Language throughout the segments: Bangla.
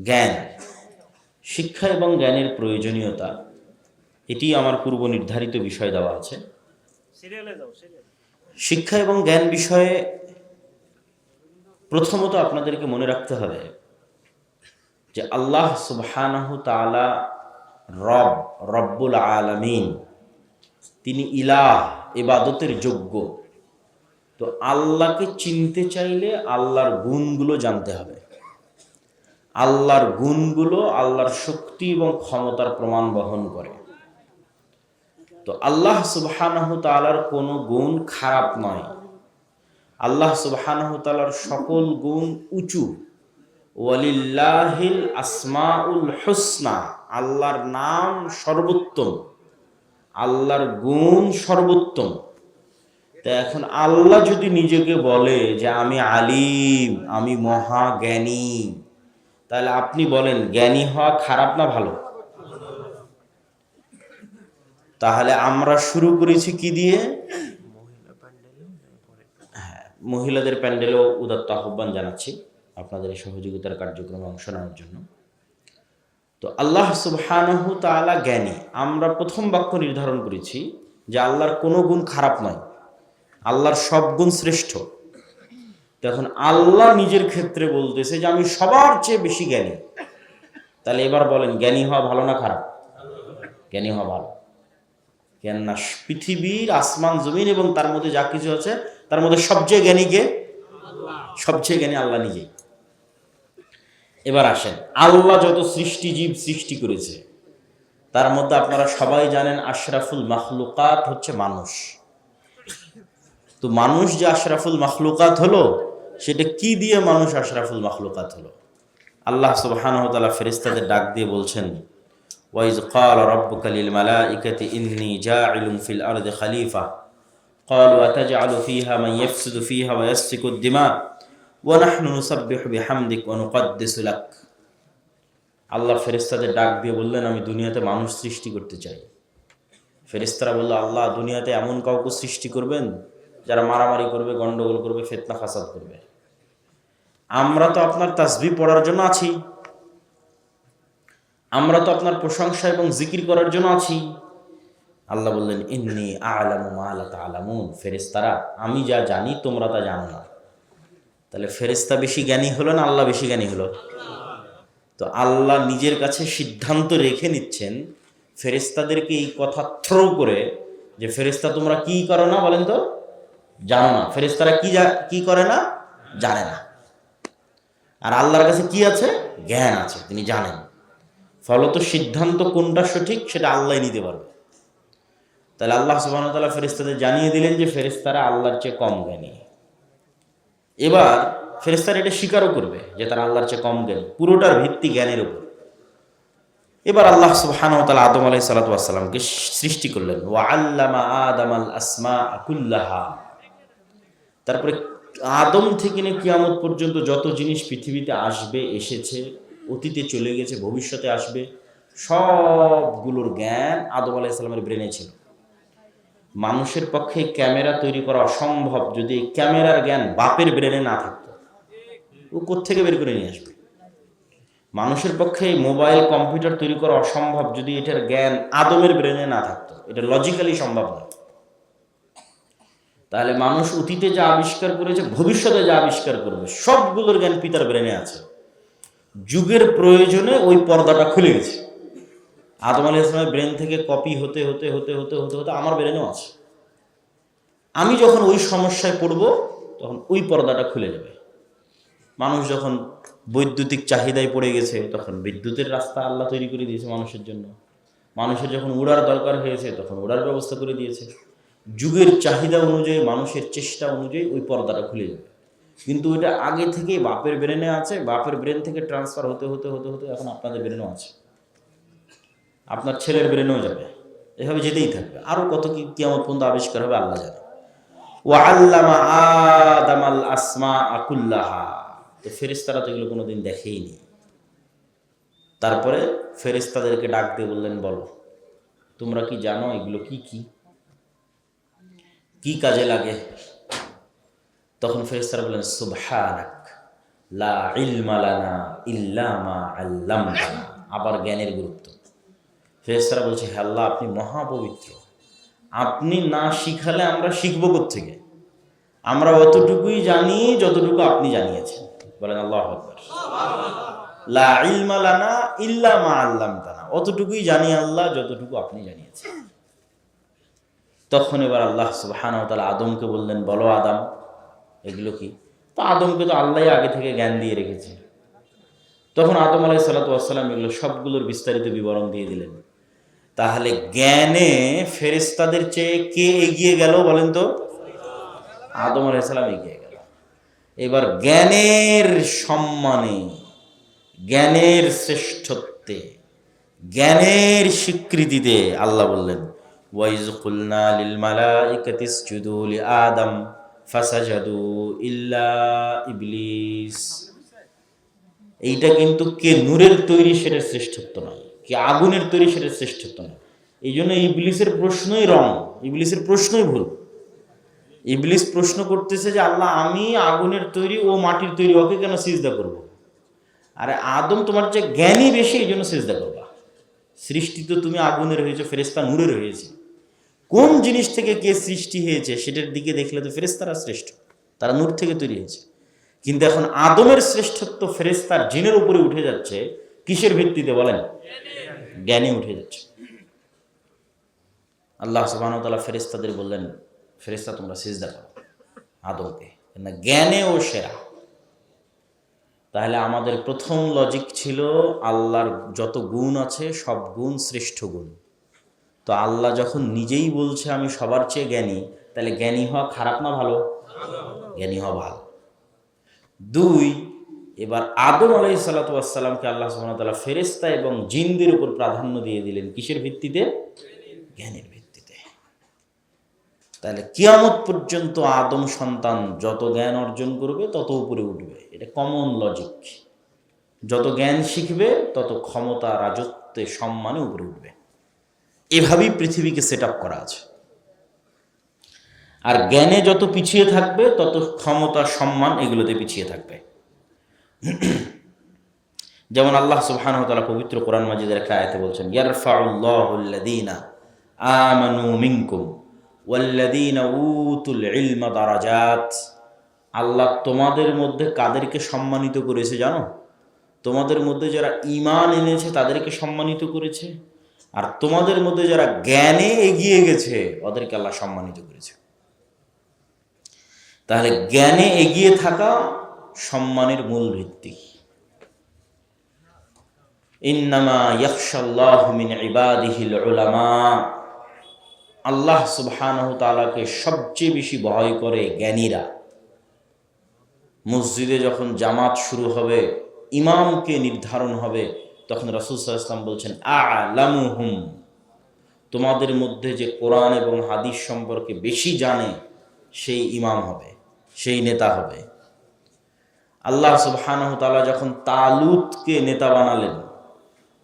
জ্ঞান, শিক্ষা এবং জ্ঞানের প্রয়োজনীয়তা, এটি আমার পূর্ব নির্ধারিত বিষয় দেওয়া আছে। শিক্ষা এবং জ্ঞান বিষয়ে প্রথমত আপনাদেরকে মনে রাখতে হবে যে আল্লাহ সুবহানাহু তাআলা রব্বুল আলামিন, তিনি ইলাহ, ইবাদতের যোগ্য। তো আল্লাহকে চিনতে চাইলে আল্লাহর গুণগুলো জানতে হবে। আল্লাহর গুণগুলো আল্লাহর শক্তি এবং ক্ষমতার প্রমাণ বহন করে। তো আল্লাহ সুবহানাহু তাআলার কোনো গুণ খারাপ নয়। আল্লাহ সুবহানাহু তাআলার সকল গুণ উঁচু। ওয়ালিল্লাহিল আসমাউল হুসনা, আল্লাহর নাম সর্বোত্তম, আল্লাহর গুণ সর্বোত্তম। তা এখন আল্লাহ যদি নিজেকে বলে যে আমি আলিম, আমি মহাজ্ঞানী, তাহলে আপনি বলেন জ্ঞানী হওয়া খারাপ না ভালো? তাহলে আমরা শুরু করেছি কি দিয়ে? মহিলাদের প্যান্ডেলেও উদাত্ত আহ্বান জানাচ্ছি আপনাদের এই সহযোগিতার কার্যক্রমে অংশ নেওয়ার জন্য। তো আল্লাহ সুবহানাহু তাআলা জ্ঞানী। আমরা প্রথম বাক্য নির্ধারণ করেছি যে আল্লাহর কোনো গুণ খারাপ নয়, আল্লাহর সব গুণ শ্রেষ্ঠ। তখন আল্লাহ নিজের ক্ষেত্রে বলতেছে যে আমি সবার চেয়ে বেশি জ্ঞানী। তাহলে এবার বলেন জ্ঞানী হওয়া ভালো না খারাপ? জ্ঞানী হওয়া ভালো। কেন না পৃথিবীর আসমান জমিন এবং তার মধ্যে যা কিছু আছে তার মধ্যে সবচেয়ে জ্ঞানী কে? সবচেয়ে জ্ঞানী আল্লাহ নিজেই। এবার আসেন, আল্লাহ যত সৃষ্টিজীব সৃষ্টি করেছে তার মধ্যে আপনারা সবাই জানেন আশরাফুল মাখলুকাত হচ্ছে মানুষ। তো মানুষ যে আশরাফুল মাখলুকাত হলো, সেটা কি দিয়ে মানুষ আশরাফুল মাখলুকাত হলো? আল্লাহ সুবহানাহু ওয়া তাআলা ফেরেশতাদের ডাক দিয়ে বলছেন, ওয়াইজ ক্বালা রাব্বুকা লিল মালাইকাতি ইন্নী জাইলুন ফিল আরদি খলিফা ক্বালু আতাজআলু ফিহা মান ইয়াফসিদু ফিহা ওয়া ইয়াসফিকুদ দিমা ওয়া নাহনু নুসাব্বিহু বিহামদিক ওয়া নুকদ্দিসু লাক। আল্লাহ ফেরেশতাদের ডাক দিয়ে বললেন, আমি দুনিয়াতে মানুষ সৃষ্টি করতে চাই। ফেরেশতারা বলল, আল্লাহ দুনিয়াতে এমন কাউকে সৃষ্টি করবেন যারা মারামারি করবে, গন্ডগোল করবে, ফিতনা ফাসাদ করবে। আমরা তো আপনার তাসবিহ পড়ার জন্য আছি, আমরা তো আপনার প্রশংসা এবং জিকির করার জন্য আছি। আল্লাহ বললেন, ইন্নী আ'লামু মা লা তা'লামুন, ফেরেশতারা আমি যা জানি তোমরা তা জানো না। তাহলে ফেরেশতা বেশি জ্ঞানী হলো না আল্লাহ বেশি জ্ঞানী হলো? তো আল্লাহ নিজের কাছে সিদ্ধান্ত রেখে নিচ্ছেন ফেরেশতাদেরকে এই কথা থ্রো করে যে ফেরেশতা তোমরা কি করো না বলেন তো? জানো না। ফেরেশতারা কি করে না? জানে না। আর আল্লাহর কাছে কি আছে? জ্ঞান আছে, তিনি জানেন। ফলত সিদ্ধান্ত কোনটা সঠিক সেটা আল্লাহ নিতে পারবে। তাহলে আল্লাহ সুবহানাহু ওয়া তাআলা ফেরেশতাদের জানিয়ে দিলেন যে ফেরেশতারা আল্লাহর চেয়ে কম জ্ঞানী। এবার ফেরেশতারা এটা স্বীকারও করবে যে তারা আল্লাহর চেয়ে কম জ্ঞানী, পুরোটার ভিত্তি জ্ঞানের উপর। এবার আল্লাহ সুবহানাহু ওয়া তাআলা আদম আলাইহিস সালাতু ওয়াস সালামকে সৃষ্টি করলেন, ওয়া আল্লামা আদামাল আসমাআ কুল্লাহা। তারপরে আদম থেকে নিয়ে কিয়ামত পর্যন্ত যত জিনিস পৃথিবীতে আসবে, এসেছে, অতীতে চলে গেছে, ভবিষ্যতে আসবে, সবগুলোর জ্ঞান আদম আলাইহিস সালামের ব্রেনে ছিল। মানুষের পক্ষে ক্যামেরা তৈরি করা অসম্ভব যদি এই ক্যামেরার জ্ঞান বাপের ব্রেনে না থাকতো। ও কোত্থেকে বের করে নিয়ে আসবে? মানুষের পক্ষে মোবাইল কম্পিউটার তৈরি করা অসম্ভব যদি এটার জ্ঞান আদমের ব্রেনে না থাকতো। এটা লজিক্যালি সম্ভব নয়। তাহলে মানুষ অতীতে যা আবিষ্কার করেছে, ভবিষ্যতে যা আবিষ্কার করবে, সবগুলোর জ্ঞান পিতার ব্রেনে আছে। যুগের প্রয়োজনে ওই পর্দাটা খুলে গেছে। আদম আলাইহিস সালামের ব্রেন থেকে কপি হতে হতে হতে হতে হতে হতে আমার ব্রেনেও আছে। আমি যখন ওই সমস্যায় পড়ব তখন ওই পর্দাটা খুলে যাবে। মানুষ যখন বৈদ্যুতিক চাহিদায় পড়ে গেছে তখন বিদ্যুতের রাস্তা আল্লাহ তৈরি করে দিয়েছে মানুষের জন্য। মানুষের যখন উড়ার দরকার হয়েছে তখন উড়ার ব্যবস্থা করে দিয়েছে। যুগের চাহিদা অনুযায়ী, মানুষের চেষ্টা অনুযায়ী ওই পর্দাটা খুলে যাবে। কিন্তু ওইটা আগে থেকেই বাপের ব্রেনে আছে, বাপের ব্রেন থেকে ট্রান্সফার হতে হতে হতে হতে এখন আপনাদের ব্রেনেও আছে, আপনার ছেলের ব্রেনেও যাবে, এভাবে যেতেই থাকবে। আরও কত কি কিয়ামত পর্যন্ত আবিষ্কার হবে আল্লাহ জানে। ওয়া আল্লামা আদামাল আসমাআ কুল্লাহা। তো ফেরেশতারা তো এগুলো কোনোদিন দেখেইনি। তারপরে ফেরেশতাদেরকে ডাক দিয়ে বললেন, বলো তোমরা কি জানো এগুলো কি কি কি কাজে লাগে? তখন ফেরেশতারা বললেন, সুবহানাক, লা ইলমা লানা ইল্লা মা আল্লামতানা। আবার জ্ঞানের গুরুত্ব। ফেরেশতারা বলছে, হে আল্লাহ, আপনি মহাপবিত্র, আপনি না শিখালে আমরা শিখব কোত্থেকে? আমরা অতটুকুই জানি যতটুকু আপনি জানিয়েছেন। বলেন আল্লাহু আকবার। লা ইলমা লানা ইল্লা মা আল্লামতানা, অতটুকুই জানি আল্লাহ যতটুকু আপনি জানিয়েছেন। তখন এবার আল্লাহ সুবহানাহু ওয়া তাআলা আদমকে বললেন, বলো আদম, এগুলো কি? তো আদমকে তো আল্লাহ আগে থেকে জ্ঞান দিয়ে রেখেছে। তখন আদম আলাইহিস সালাতু ওয়াস সালাম এগুলো সবগুলোর বিস্তারিত বিবরণ দিয়ে দিলেন। তাহলে জ্ঞানে ফেরেশতাদের চেয়ে কে এগিয়ে গেল বলেন তো? আদম আলাইহিস সালাম এগিয়ে গেল। এবার জ্ঞানের সম্মানে, জ্ঞানের শ্রেষ্ঠত্বে, জ্ঞানের স্বীকৃতিতে আল্লাহ বললেন, ওয়াইজ কুলনা লিল মালাইকাতি ইসজুদু লি আদম ফাসাজাদু ইল্লা ইবলিস। এইটা কিন্তু কে নূরের তৈরি সেটার শ্রেষ্ঠত্ব নয়, কে আগুনের তৈরি সেটার শ্রেষ্ঠত্ব নয়। এই জন্য ইবলিসের প্রশ্নই রং, ইবলিসের প্রশ্নই ভুল। ইবলিস প্রশ্ন করতেছে যে আল্লাহ, আমি আগুনের তৈরি, ও মাটির তৈরি, ওকে কেন সিজদা করব? আরে আদম, তোমার যে জ্ঞানী বেশি, এই জন্য সিজদা করবা। সৃষ্টি তো তুমি আগুনের হয়েছে, ফেরেশতা নূরের হয়েছে। কোন জিনিস থেকে কে সৃষ্টি হয়েছে সেটার দিকে দেখলে তো ফেরেশতারা শ্রেষ্ঠ, তারা নূর থেকে তৈরি হয়েছে। কিন্তু এখন আদমের শ্রেষ্ঠত্ব ফেরেশতার জিনের উপরে উঠে যাচ্ছে কিসের ভিত্তিতে বলেন? জ্ঞানী উঠে যাচ্ছে। আল্লাহ সুবহানাহু ওয়া তাআলা ফেরেশতাদের বললেন, ফেরেশতা তোমরা সিজদা করো আদমকে, না জ্ঞানে ও সেরা। তাহলে আমাদের প্রথম লজিক ছিল আল্লাহর যত গুণ আছে সব গুণ শ্রেষ্ঠ গুণ। তো আল্লাহ যখন নিজেই বলছে আমি সবার চেয়ে জ্ঞানী, তাহলে জ্ঞানী হওয়া খারাপ না ভালো? জ্ঞানী হওয়া ভালো। দুই, এবার আদম আলাইহিস সালাতু ওয়াস সালামকে আল্লাহ সুবহানাহু ওয়া তাআলা ফেরেশতা এবং জিনদের উপর প্রাধান্য দিয়ে দিলেন কিসের ভিত্তিতে? জ্ঞানের ভিত্তিতে। তাহলে কিয়ামত পর্যন্ত আদম সন্তান যত জ্ঞান অর্জন করবে তত উপরে উঠবে, এটা কমন লজিক। যত জ্ঞান শিখবে তত ক্ষমতা, রাজত্বে, সম্মানে উপরে উঠবে। এভাবেই পৃথিবীকে সেট আপ করা আছে। আর জ্ঞানে যত পিছিয়ে থাকবে তত ক্ষমতা, সম্মান এগুলোতে পিছিয়ে থাকবে। যেমন আল্লাহ সুবহানাহু ওয়া তাআলা পবিত্র কোরআন মাজিদের একটা আয়াতে বলছেন, ইয়ারফাউল্লাহুল্লাযীনা আমানু মিনকুম ওয়াল্লাযীনা উতুল ইলমা দারাজাত। আল্লাহ তোমাদের মধ্যে কাদেরকে সম্মানিত করেছে জানো? তোমাদের মধ্যে যারা ঈমান এনেছে তাদেরকে সম্মানিত করেছে, আর তোমাদের মধ্যে যারা জ্ঞানে এগিয়ে গেছে ওদেরকে আল্লাহ সম্মানিত করেছে। তাহলে জ্ঞানে এগিয়ে থাকা সম্মানের মূল ভিত্তি। ইন্নামা ইয়াখশাল্লাহু মিন ইবাদিহিল উলামা। আল্লাহ সুবহানাহু তাআলাকে সবচেয়ে বেশি ভয় করে জ্ঞানীরা। মসজিদে যখন জামাত শুরু হবে, ইমামকে নির্ধারণ হবে, তখন রাসূল সাল্লাল্লাহু আলাইহি ওয়াসাল্লাম বলছেন, আ'লামুহুম, তোমাদের মধ্যে যে কোরআন এবং হাদিস সম্পর্কে বেশি জানে সেই ইমাম হবে, সেই নেতা হবে। আল্লাহ সুবহানাহু তাআলা যখন তালুতকে নেতা বানালেন,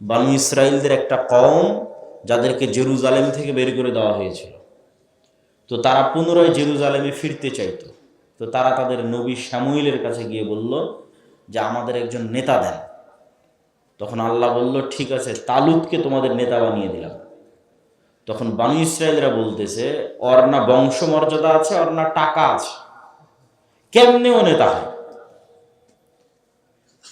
বনী ইসরাইলদের একটা কওম যাদেরকে জেরুজালেম থেকে বের করে দেওয়া হয়েছিল, তো তারা পুনরায় জেরুজালেমে ফিরতে চাইতো। তো তারা তাদের নবী শামুইলের কাছে গিয়ে বলল যে আমাদের একজন নেতা দেন। তখন আল্লাহ বলল, ঠিক আছে, তালুতকে তোমাদের নেতা বানিয়ে দিলাম। তখন বনী ইসরাইলরা বলতেছে, ওর না বংশ মর্যাদা আছে, ওর না টাকা আছে, কেমনে ও নেতা হয়?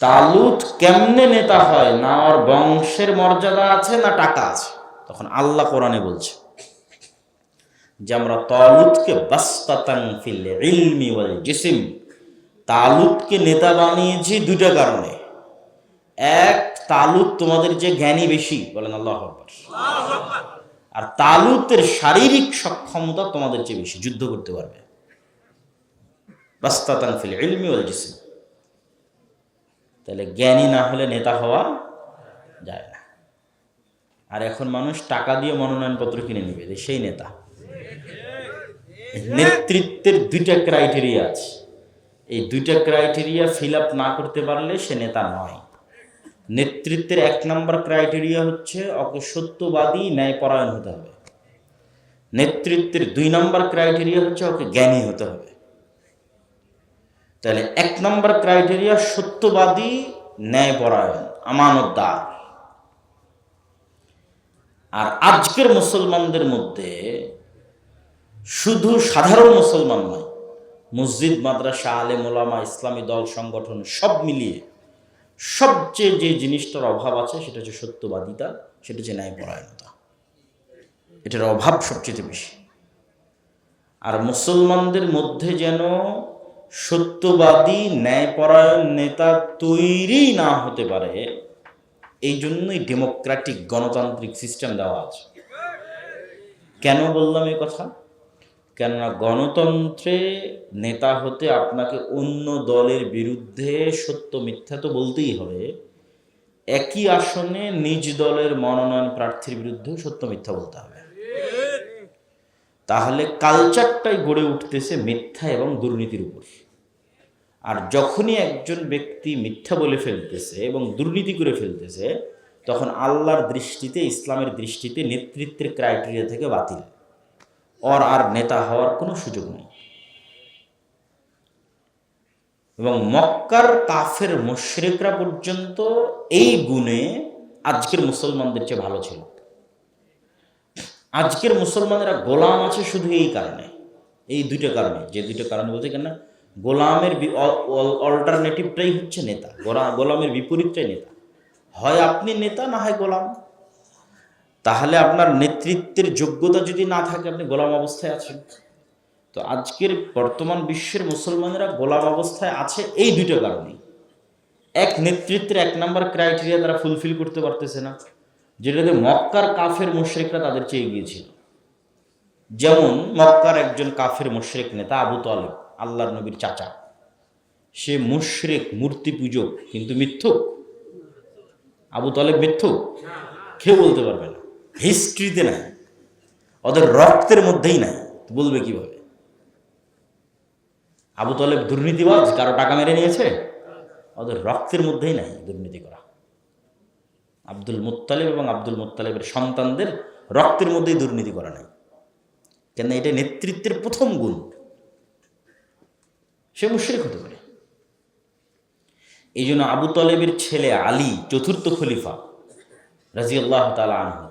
তালুত কেমনে নেতা হয়? না ওর বংশের মর্যাদা আছে, না টাকা আছে। তখন আল্লাহ কোরআনে বলছে যে আমরা তালুতকে বাসতাতান ফিল ইলমি ওয়াল জিসম, তালুতকে নেতা বানিয়েছি দুইটা কারণে। এক, তালুত তোমাদের যে জ্ঞানী বেশি, বলেন আল্লাহু আকবার। আর তালুতের শারীরিক সক্ষমতা তোমাদের চেয়ে বেশি, যুদ্ধ করতে পারবে। বাসতাতান ফিল ইলমি ওয়াল জিসম। তাহলে জ্ঞানী না হলে নেতা হওয়া যায় না। আর এখন মানুষ টাকা দিয়ে মনোনয়নপত্র কিনে নেবে, সেই নেতা। নেতৃত্বের দুইটা ক্রাইটেরিয়া আছে, এই দুইটা ক্রাইটেরিয়া ফিল আপ না করতে পারলে সে নেতা নয়। নেতৃত্বের এক নম্বর ক্রাইটেরিয়া হচ্ছে ওকে সত্যবাদী, ন্যায়পরায়ণ হতে হবে। নেতৃত্বের দুই নম্বর ক্রাইটেরিয়া হচ্ছে ওকে জ্ঞানী হতে হবে। তাহলে 1 নম্বর ক্রাইটেরিয়া সত্যবাদী, ন্যায়পরায়ণ, আমানতদার। আর আজকের মুসলমানদের মধ্যে শুধু সাধারণ মুসলমান নয়, মসজিদ, মাদ্রাসা, আলেম ওলামা, ইসলামী দল সংগঠন সব মিলিয়ে সবচেয়ে যে জিনিসটার অভাব আছে সেটা হচ্ছে সত্যবাদিতা, সেটা হচ্ছে ন্যায়পরায়ণতা। এটার অভাব সবচেয়ে বেশি। আর মুসলমানদের মধ্যে যেন সত্যবাদী, ন্যায়পরায়ণ নেতা তৈরি না হতে পারে, এই জন্যই ডেমোক্রেটিক গণতান্ত্রিক সিস্টেম দেওয়া আছে। কেন বললাম এই কথা? কেননা গণতন্ত্রে নেতা হতে আপনাকে অন্য দলের বিরুদ্ধে সত্য মিথ্যা তো বলতেই হবে, একই আসনে নিজ দলের মনোনয়ন প্রার্থীর বিরুদ্ধেও সত্য মিথ্যা বলতে হবে। তাহলে কালচারটাই গড়ে উঠতেছে মিথ্যা এবং দুর্নীতির উপর। আর যখনই একজন ব্যক্তি মিথ্যা বলে ফেলতেছে এবং দুর্নীতি করে ফেলতেছে, তখন আল্লাহর দৃষ্টিতে, ইসলামের দৃষ্টিতে নেতৃত্বের ক্রাইটেরিয়া থেকে বাতিল, ওর আর নেতা হওয়ার কোনো সুযোগ নেই। এবং মক্কার কাফের মুশরিকরা পর্যন্ত এই গুণে আজকের মুসলমানদের চেয়ে ভালো ছিল। আজকের মুসলমানেরা গোলাম আছে শুধু এই কারণে, এই দুইটা কারণে, যে দুইটা কারণে বলতে কেন, গোলামের অল্টারনেটিভটাই হচ্ছে নেতা, গোলামের বিপরীতটাই নেতা। হয় আপনি নেতা, না হয় গোলাম। তাহলে আপনার নেতৃত্বের যোগ্যতা যদি না থাকে, আপনি গোলাম অবস্থায় আছেন। তো আজকের বর্তমান বিশ্বের মুসলমানেরা গোলাম অবস্থায় আছে এই দুইটা কারণে। এক, নেতৃত্বের 1 নম্বর ক্রাইটেরিয়া তারা ফুলফিল করতে পারতেছে না, যেটাতে মক্কার কাফের মুশরিকরা তাদের চেয়ে গিয়েছিল। যেমন মক্কার একজন কাফের মুশরিক নেতা আবু তালেব, আল্লাহর নবীর চাচা। সে মুশরিক, মূর্তি পূজক, কিন্তু মিথ্যুক। আবু তালেব মিথ্যুক? কেউ বলতে পারবে না, হিস্ট্রিতে নাই, ওদের রক্তের মধ্যেই নাই, বলবে কিভাবে? আবু তালেব দুর্নীতিবাজ, কারো টাকা মেরে নিয়েছে? ওদের রক্তের মধ্যেই নাই দুর্নীতি করা। আব্দুল মুত্তালিব এবং আব্দুল মুত্তালিবের সন্তানদের রক্তের মধ্যেই দুর্নীতি করা নাই। কেন? এটা নেতৃত্বের প্রথম গুণ। সে মুশরিক হতে পারে। এই জন্য আবু তালেবের ছেলে আলী, চতুর্থ খলিফা রাদিয়াল্লাহু তাআলা আনহু,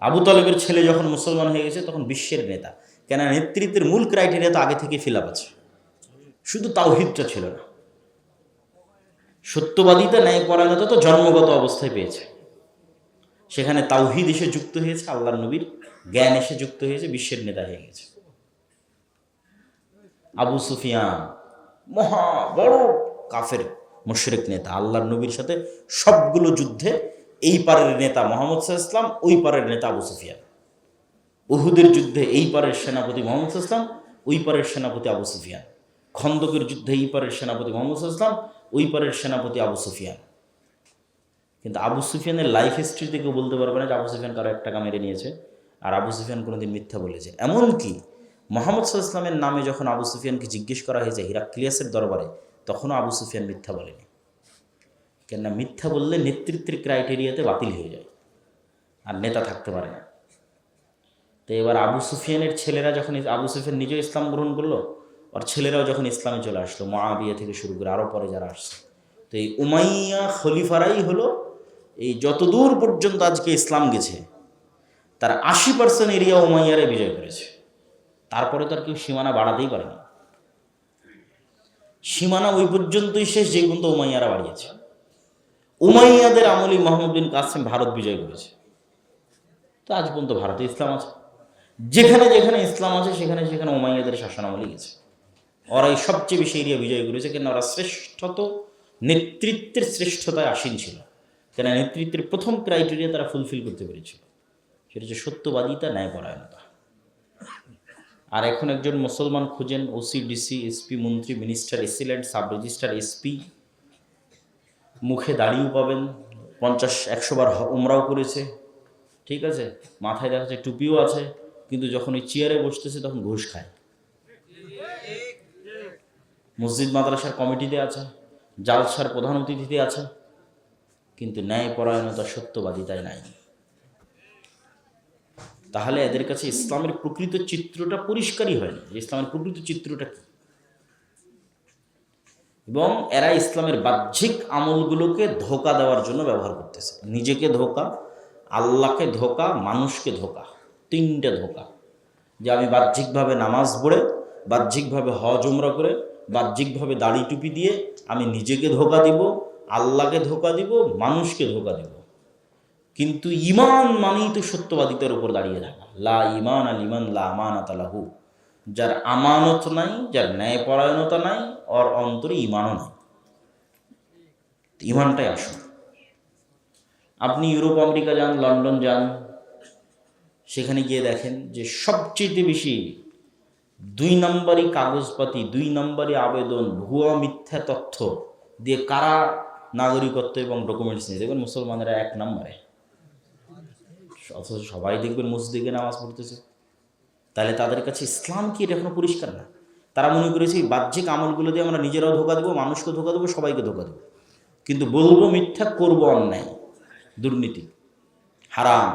আবু তালেবের ছেলে যখন মুসলমান হয়ে গেছে, তখন বিশ্বের নেতা। কেন? নেতৃত্বের মূল ক্রাইটেরিয়া তো আগে থেকে ফিল আপ আছে, শুধু তাওহীদটা ছিল না। সত্যবাদিতা, ন্যায়পরায়ণতা তো জন্মগত অবস্থায় পেয়েছে, সেখানে তাওহীদ এসে যুক্ত হয়েছে, আল্লাহর নবীর জ্ঞান এসে যুক্ত হয়েছে, বিশ্বের নেতা হয়ে গেছে। আবু সুফিয়ান মহা বড় কাফের মুশরিক নেতা, আল্লাহর নবীর সাথে সবগুলো যুদ্ধে এই পারের নেতা মুহাম্মদ সাল্লাল্লাহু আলাইহি ওয়াসাল্লাম, ওই পারের নেতা আবু সুফিয়ান। উহুদের যুদ্ধে এই পারের সেনাপতি মুহাম্মদ সাল্লাল্লাহু আলাইহি ওয়াসাল্লাম, ওই পারের সেনাপতি আবু সুফিয়ান। খন্দকের যুদ্ধে এই পারের সেনাপতি মুহাম্মদ সাল্লাল্লাহু আলাইহি ওয়াসাল্লাম, ওই পারের সেনাপতি আবু সুফিয়ান। কিন্তু আবু সুফিয়ানের লাইফ হিস্ট্রিতে কেউ বলতে পারবে না যে আবু সুফিয়ান কারো 1 টাকা মেরে নিয়েছে, আর আবু সুফিয়ান কোনোদিন মিথ্যা বলেছে। এমনকি মুহাম্মদ সাল্লাল্লাহু আলাইহি ওয়াসাল্লামের নামে যখন আবু সুফিয়ানকে জিজ্ঞেস করা হয়েছে হিরাক্লিয়াসের দরবারে, তখনও আবু সুফিয়ান মিথ্যা বলেনি। কেননা মিথ্যা বললে নেতৃত্বের ক্রাইটেরিয়াতে বাতিল হয়ে যায়, আর নেতা থাকতে পারে না। তো এবার আবু সুফিয়ানের ছেলেরা যখন, আবু সুফিয়ান নিজেও ইসলাম গ্রহণ করলো, আর ছেলেরাও যখন ইসলামে চলে আসলো, মুআবিয়া থেকে শুরু করে আরও পরে যারা আসছে, তো এই উমাইয়া খলিফারাই হলো, এই যতদূর পর্যন্ত আজকে ইসলাম গেছে তার 80% এরিয়া উমাইয়ারে বিজয় করেছে। তারপরে তো আর কেউ সীমানা বাড়াতেই পারেনি। সীমানা ওই পর্যন্তই শেষ যে পর্যন্ত উমাইয়ারা বাড়িয়েছে। উমাইয়াদের আমলি মুহাম্মদ বিন কাসেম ভারত বিজয় করেছে, তো আজ পর্যন্ত ভারতে ইসলাম আছে। যেখানে যেখানে ইসলাম আছে সেখানে সেখানে উমাইয়াদের শাসনামলি গেছে। ওরাই সবচেয়ে বেশি এরিয়া বিজয় করেছে, কেন ওরা শ্রেষ্ঠত, নেতৃত্বের শ্রেষ্ঠতায় আসীন ছিল। কেন? নেতৃত্বের প্রথম ক্রাইটেরিয়া তারা ফুলফিল করতে পেরেছিল, সেটা হচ্ছে সত্যবাদিতা, ন্যায়পরায়ণতা। আর এখন একজন মুসলমান খুঁজেন, ওসি, ডিসি, এসপি, মন্ত্রী, মিনিস্টার, এসিলেন্ট, সাব রেজিস্ট্রার, এসপি, মুখে দাড়িও পাবেন, 50-100 বার উমরাও করেছে, ঠিক আছে, মাথায় দেখা যাচ্ছে টুপিও আছে, কিন্তু যখন ওই চেয়ারে বসতেছে তখন ঘুষ খায়। মসজিদ মাদ্রাসার কমিটিতে আছে, জালসার প্রধান অতিথিতে আছে, কিন্তু ন্যায়পরায়ণতা, সত্যবাদিতায় নাই। তাহলে এদের কাছে ইসলামের প্রকৃত চিত্রটা পরিষ্কারই হয় না, যে ইসলামের প্রকৃত চিত্রটা কি। এবং এরা ইসলামের বাহ্যিক আমলগুলোকে ধোঁকা দেওয়ার জন্য ব্যবহার করতেছে। নিজেকে ধোঁকা, আল্লাহকে ধোঁকা, মানুষকে ধোঁকা, তিনটে ধোঁকা। যে আমি বাহ্যিকভাবে নামাজ পড়ে, বাহ্যিকভাবে হজ উমরা করে, বাহ্যিকভাবে দাড়ি টুপি দিয়ে আমি নিজেকে ধোঁকা দিব, আল্লাহকে ধোঁকা দিব, মানুষকে ধোঁকা দিব। কিন্তু ঈমান মানেই তো সত্যবাদিতার উপর দাঁড়িয়ে থাকা। লা ঈমান আল ঈমান লা আমানাত লাহু। যার আমানত নাই, যার ন্যায়পরায়ণতা নাই, ওর অন্তরে ঈমানও নাই। ঈমানটাই আসল। আপনি ইউরোপ আমেরিকা যান, লন্ডন যান, সেখানে গিয়ে দেখেন যে সবচেয়ে বেশি 2 নম্বরই কাগজপাতি, 2 নম্বরই আবেদন, ভুয়া মিথ্যা তথ্য দিয়ে কারা নাগরিকত্ব এবং ডকুমেন্টস নিয়ে দেখবেন মুসলমানেরা 1 নম্বরে। অথচ সবাই দেখবেন মসজিদে গিয়ে নামাজ পড়তেছে। তাহলে তাদের কাছে ইসলাম কি, এটা এখনো পরিষ্কার না। তারা মনে করেছে বাহ্যিক আমলগুলো দিয়ে আমরা নিজেরাও ধোঁকা দেবো, মানুষকে ধোঁকা দেবো, সবাইকে ধোঁকা দেবো। কিন্তু বলবো মিথ্যা, করবো অন্যায়, দুর্নীতি, হারাম।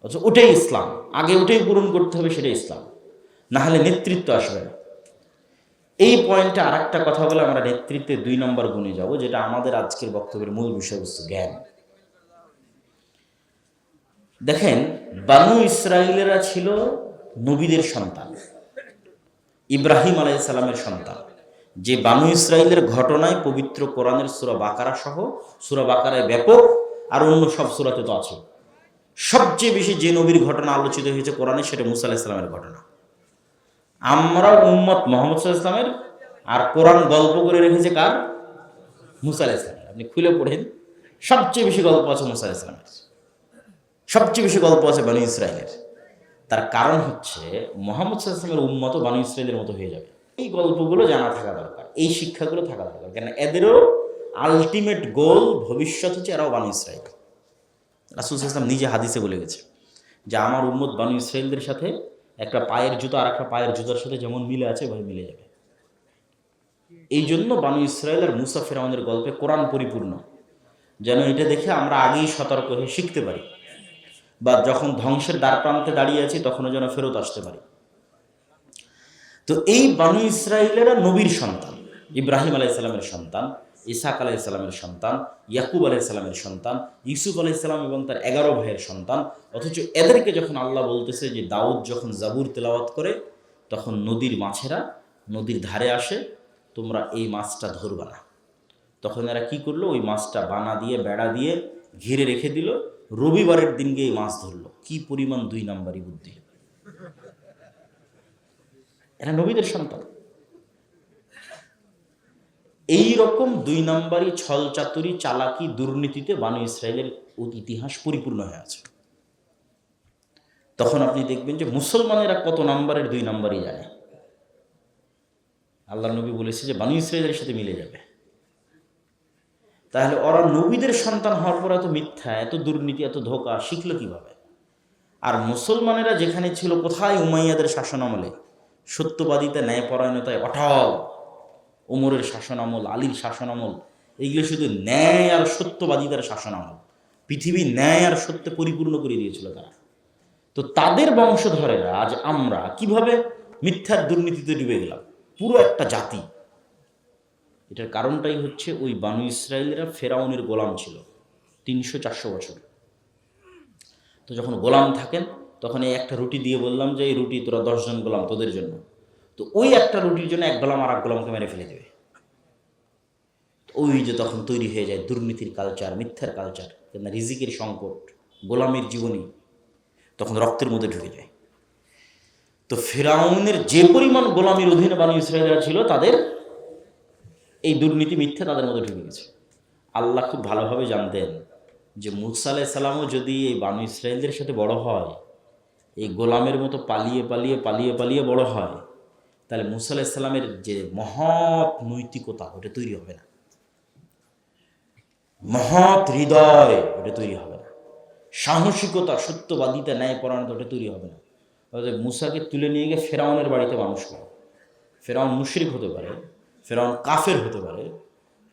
অথচ ওটাই ইসলাম। আগে ওটাই পূরণ করতে হবে, সেটাই ইসলাম। না হলে নেতৃত্ব আসবে না। এই পয়েন্টে আর একটা কথা বলে আমরা নেতৃত্বে 2 নম্বর গুণে যাব, যেটা আমাদের আজকের বক্তব্যের মূল বিষয়বস্তু, জ্ঞান। দেখেন, বানু ইসরাইলেরা ছিল নবীদের সন্তান, ইব্রাহিম আলাইহিস সালামের সন্তান। যে বানু ইসরাইলের ঘটনায় পবিত্র কোরআনের সূরা বাকারা সহ, সূরা বাকারায় ব্যাপক, আর অন্য সব সূরাতে তো আছে, সবচেয়ে বেশি যে নবীর ঘটনা আলোচিত হয়েছে কোরআনে, সেটা মুসা আলাইহিস সালামের ঘটনা। আমরা উম্মত মুহাম্মদ সাল্লাল্লাহু আলাইহি ওয়াসাল্লামের, আর কোরআন গল্প করে রেখেছে কার? মুসা আলাইহিস সালামের। আপনি খুলে পড়েন, সবচেয়ে বেশি গল্প আছে মুসা আলাইহিস সালামের, সবচেয়ে বেশি গল্প আছে বানু ইসরাইলের। তার কারণ হচ্ছে মুহাম্মদ সাল্লাল্লাহু আলাইহি ওয়াসাল্লামের উম্মত বানু ইসরাইলের মতো হয়ে যাবে। এই গল্পগুলো জানা থাকা দরকার, এই শিক্ষাগুলো থাকা দরকার। কেন এদেরও আলটিমেট গোল ভবিষ্যৎ হচ্ছে এরাও বানু ইসরাইল। রাসূল সাল্লাল্লাহু আলাইহি ওয়াসাল্লাম নিজে হাদিসে বলে গেছে যে আমার উম্মত বানু ইসরাইলদের সাথে একটা পায়ের জুতো আর একটা পায়ের জুতার সাথে যেমন মিলে আছে, ভাই মিলে যাবে। এই জন্য বানু ইসরাইল আর মুসা ফিরআউনের গল্পে কোরআন পরিপূর্ণ, যেন এটা দেখে আমরা আগেই সতর্ক হয়ে শিখতে পারি, বা যখন ধ্বংসের দ্বার প্রান্তে দাঁড়িয়ে আছি তখনও যেন ফেরত আসতে পারি। তো এই বানু ইসরাইলেরা নবীর সন্তান, ইব্রাহিম আলাইহিস সালামের সন্তান, ইসহাক আলাইহিস সালামের সন্তান, ইয়াকুব আলাইহিস সালামের সন্তান, ইউসুফ আলাইহিস সালাম এবং তার 11 ভাইয়ের সন্তান। অথচ এদেরকে যখন আল্লাহ বলতেছে যে দাউদ যখন জাবুর তেলাওয়াত করে, তখন নদীর মাছেরা নদীর ধারে আসে, তোমরা এই মাছটা ধরবা না। তখন এরা কি করলো? ওই মাছটা বানা দিয়ে, বেড়া দিয়ে ঘিরে রেখে দিল। রবিবারের দিন গিয়ে এই মাছ ধরলো। কি পরিমাণ 2 নম্বরই বুদ্ধি! এরা নবীদের সন্তান। এই রকম 2 নম্বরই ছল চাতুরি, চালাকি, দুর্নীতিতে বানু ইসরাইলের ইতিহাস পরিপূর্ণ হয়ে আছে। তখন আপনি দেখবেন যে মুসলমানেরা কত নম্বরের 2 নম্বরই জানে। আল্লাহ নবী বলেছে যে বানু ইসরাইলের সাথে মিলে যাবে। তাহলে ওরা নবীদের সন্তান হওয়ার পর এত মিথ্যা, এত দুর্নীতি, এত ধোঁকা শিখলো কিভাবে? আর মুসলমানেরা যেখানে ছিল, কোথায়? উমাইয়াদের শাসন আমলে সত্যবাদিতা, ন্যায়পরায়ণতায় অটল। ওমরের শাসন আমল, আলীর শাসন আমল, এইগুলো শুধু ন্যায় আর সত্যবাদিতার শাসন আমল। পৃথিবী ন্যায় আর সত্যে পরিপূর্ণ করে দিয়েছিল তারা। তো তাদের বংশধরেরা আজ আমরা কিভাবে মিথ্যার দুর্নীতিতে ডুবে গেলাম, পুরো একটা জাতি। এটার কারণটাই হচ্ছে ওই বানু ইসরাইলরা ফেরাউনের গোলাম ছিল 300-400 বছর। তো যখন গোলাম থাকেন, তখন এই একটা রুটি দিয়ে বললাম যে এই রুটি তোরা 10 জন গোলাম, তোদের জন্য। তো ওই একটা রুটির জন্য এক গোলাম আর এক গোলামকে মেরে ফেলে দেবে। ওই যে তখন তৈরি হয়ে যায় দুর্নীতির কালচার, মিথ্যার কালচার, রিজিকের সংকট, গোলামের জীবনী তখন রক্তের মধ্যে ঢুকে যায়। তো ফেরাউনের যে পরিমাণ গোলামির অধীনে বানু ইসরাইলরা ছিল, তাদের এই দুর্নীতি, মিথ্যা তাদের মধ্যে ঢুকে গেছে। আল্লাহ খুব ভালোভাবে জানতেন যে মুসা আলাইহিস সালামও যদি এই বানু ইসরাইলদের সাথে বড় হয়, এই গোলামের মতো পালিয়ে পালিয়ে পালিয়ে পালিয়ে বড় হয়, তাহলে মুসা আলাইহিস সালামের যে মহৎ নৈতিকতা, ওটা তৈরি হবে না। মহৎ হৃদয়, ওটা তৈরি হবে না। সাহসিকতা, সত্যবাদিতা, ন্যায়পরায়ণতা, ওটা তৈরি হবে না। অর্থাৎ মুসাকে তুলে নিয়ে গিয়ে ফেরাউনের বাড়িতে মানুষ করে। ফেরাউন মুশরিক হতে পারে, ফেরাউন কাফের হতে পারে,